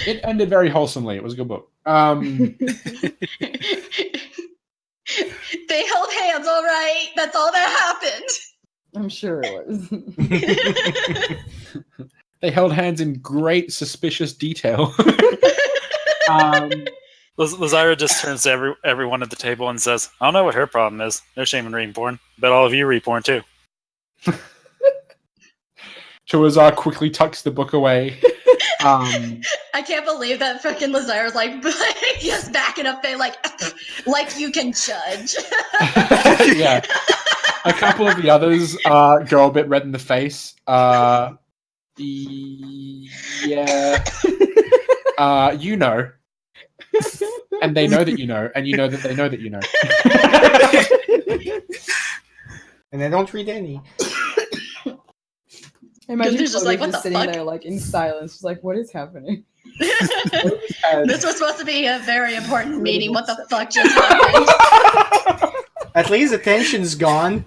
It ended very wholesomely. It was a good book. They held hands, all right. That's all that happened. I'm sure it was. They held hands in great suspicious detail. Lazira just turns to everyone at the table and says, "I don't know what her problem is. No shame in reading porn. Bet all of you read porn too." Tuazar quickly tucks the book away. I can't believe that fucking Lazara's like just backing up there like you can judge. Yeah. A couple of the others go a bit red in the face. Yeah. You know. And they know that you know, and you know that they know that you know. And I don't read any. Imagine Gunther's just Chloe's like, what just the sitting fuck? there, like in silence, just like, what is happening? This was supposed to be a very important meeting. What the fuck just happened? At least the tension's gone.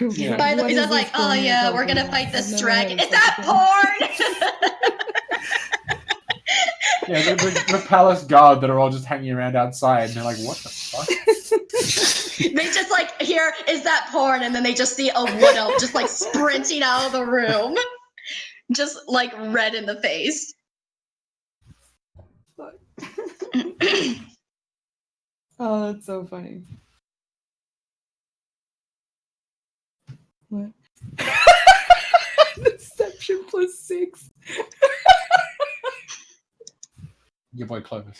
Yeah. By the What way, is that's like, this oh going yeah, on? we're gonna fight this I've never dragon. heard Is of such a that porn? Yeah, the palace guard that are all just hanging around outside, and they're like, "What the fuck?" They just like hear, is that porn? And then they just see a wood elf just like sprinting out of the room, just like red in the face. Oh, that's so funny. What? Deception +6. Your boy Clovis.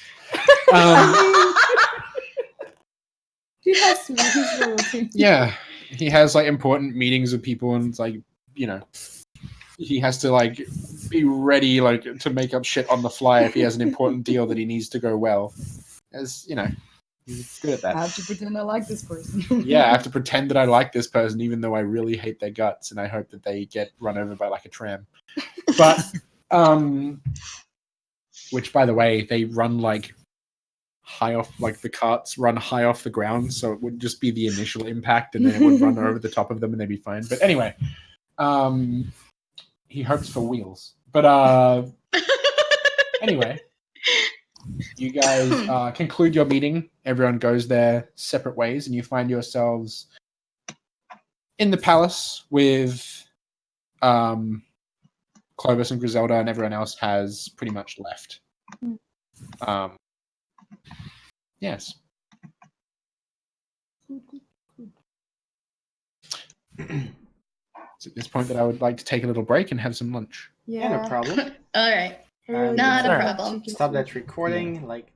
He has to be his royalty. Yeah, he has like important meetings with people, and it's like, you know, he has to like be ready, like, to make up shit on the fly if he has an important deal that he needs to go well. As you know, he's good at I that. have to pretend I like this person. Yeah, I have to pretend that I like this person, even though I really hate their guts, and I hope that they get run over by like a tram. But, which, by the way, they run like high off, like the carts run high off the ground, so it would just be the initial impact, and then it would run over the top of them, and they'd be fine. But anyway, he hopes for wheels. But anyway, you guys conclude your meeting. Everyone goes their separate ways, and you find yourselves in the palace with Clovis and Griselda, and everyone else has pretty much left. Yes. It's at this point that I would like to take a little break and have some lunch. Yeah, no problem. All right. I really Not would a like problem. chicken Stop soup. that recording, like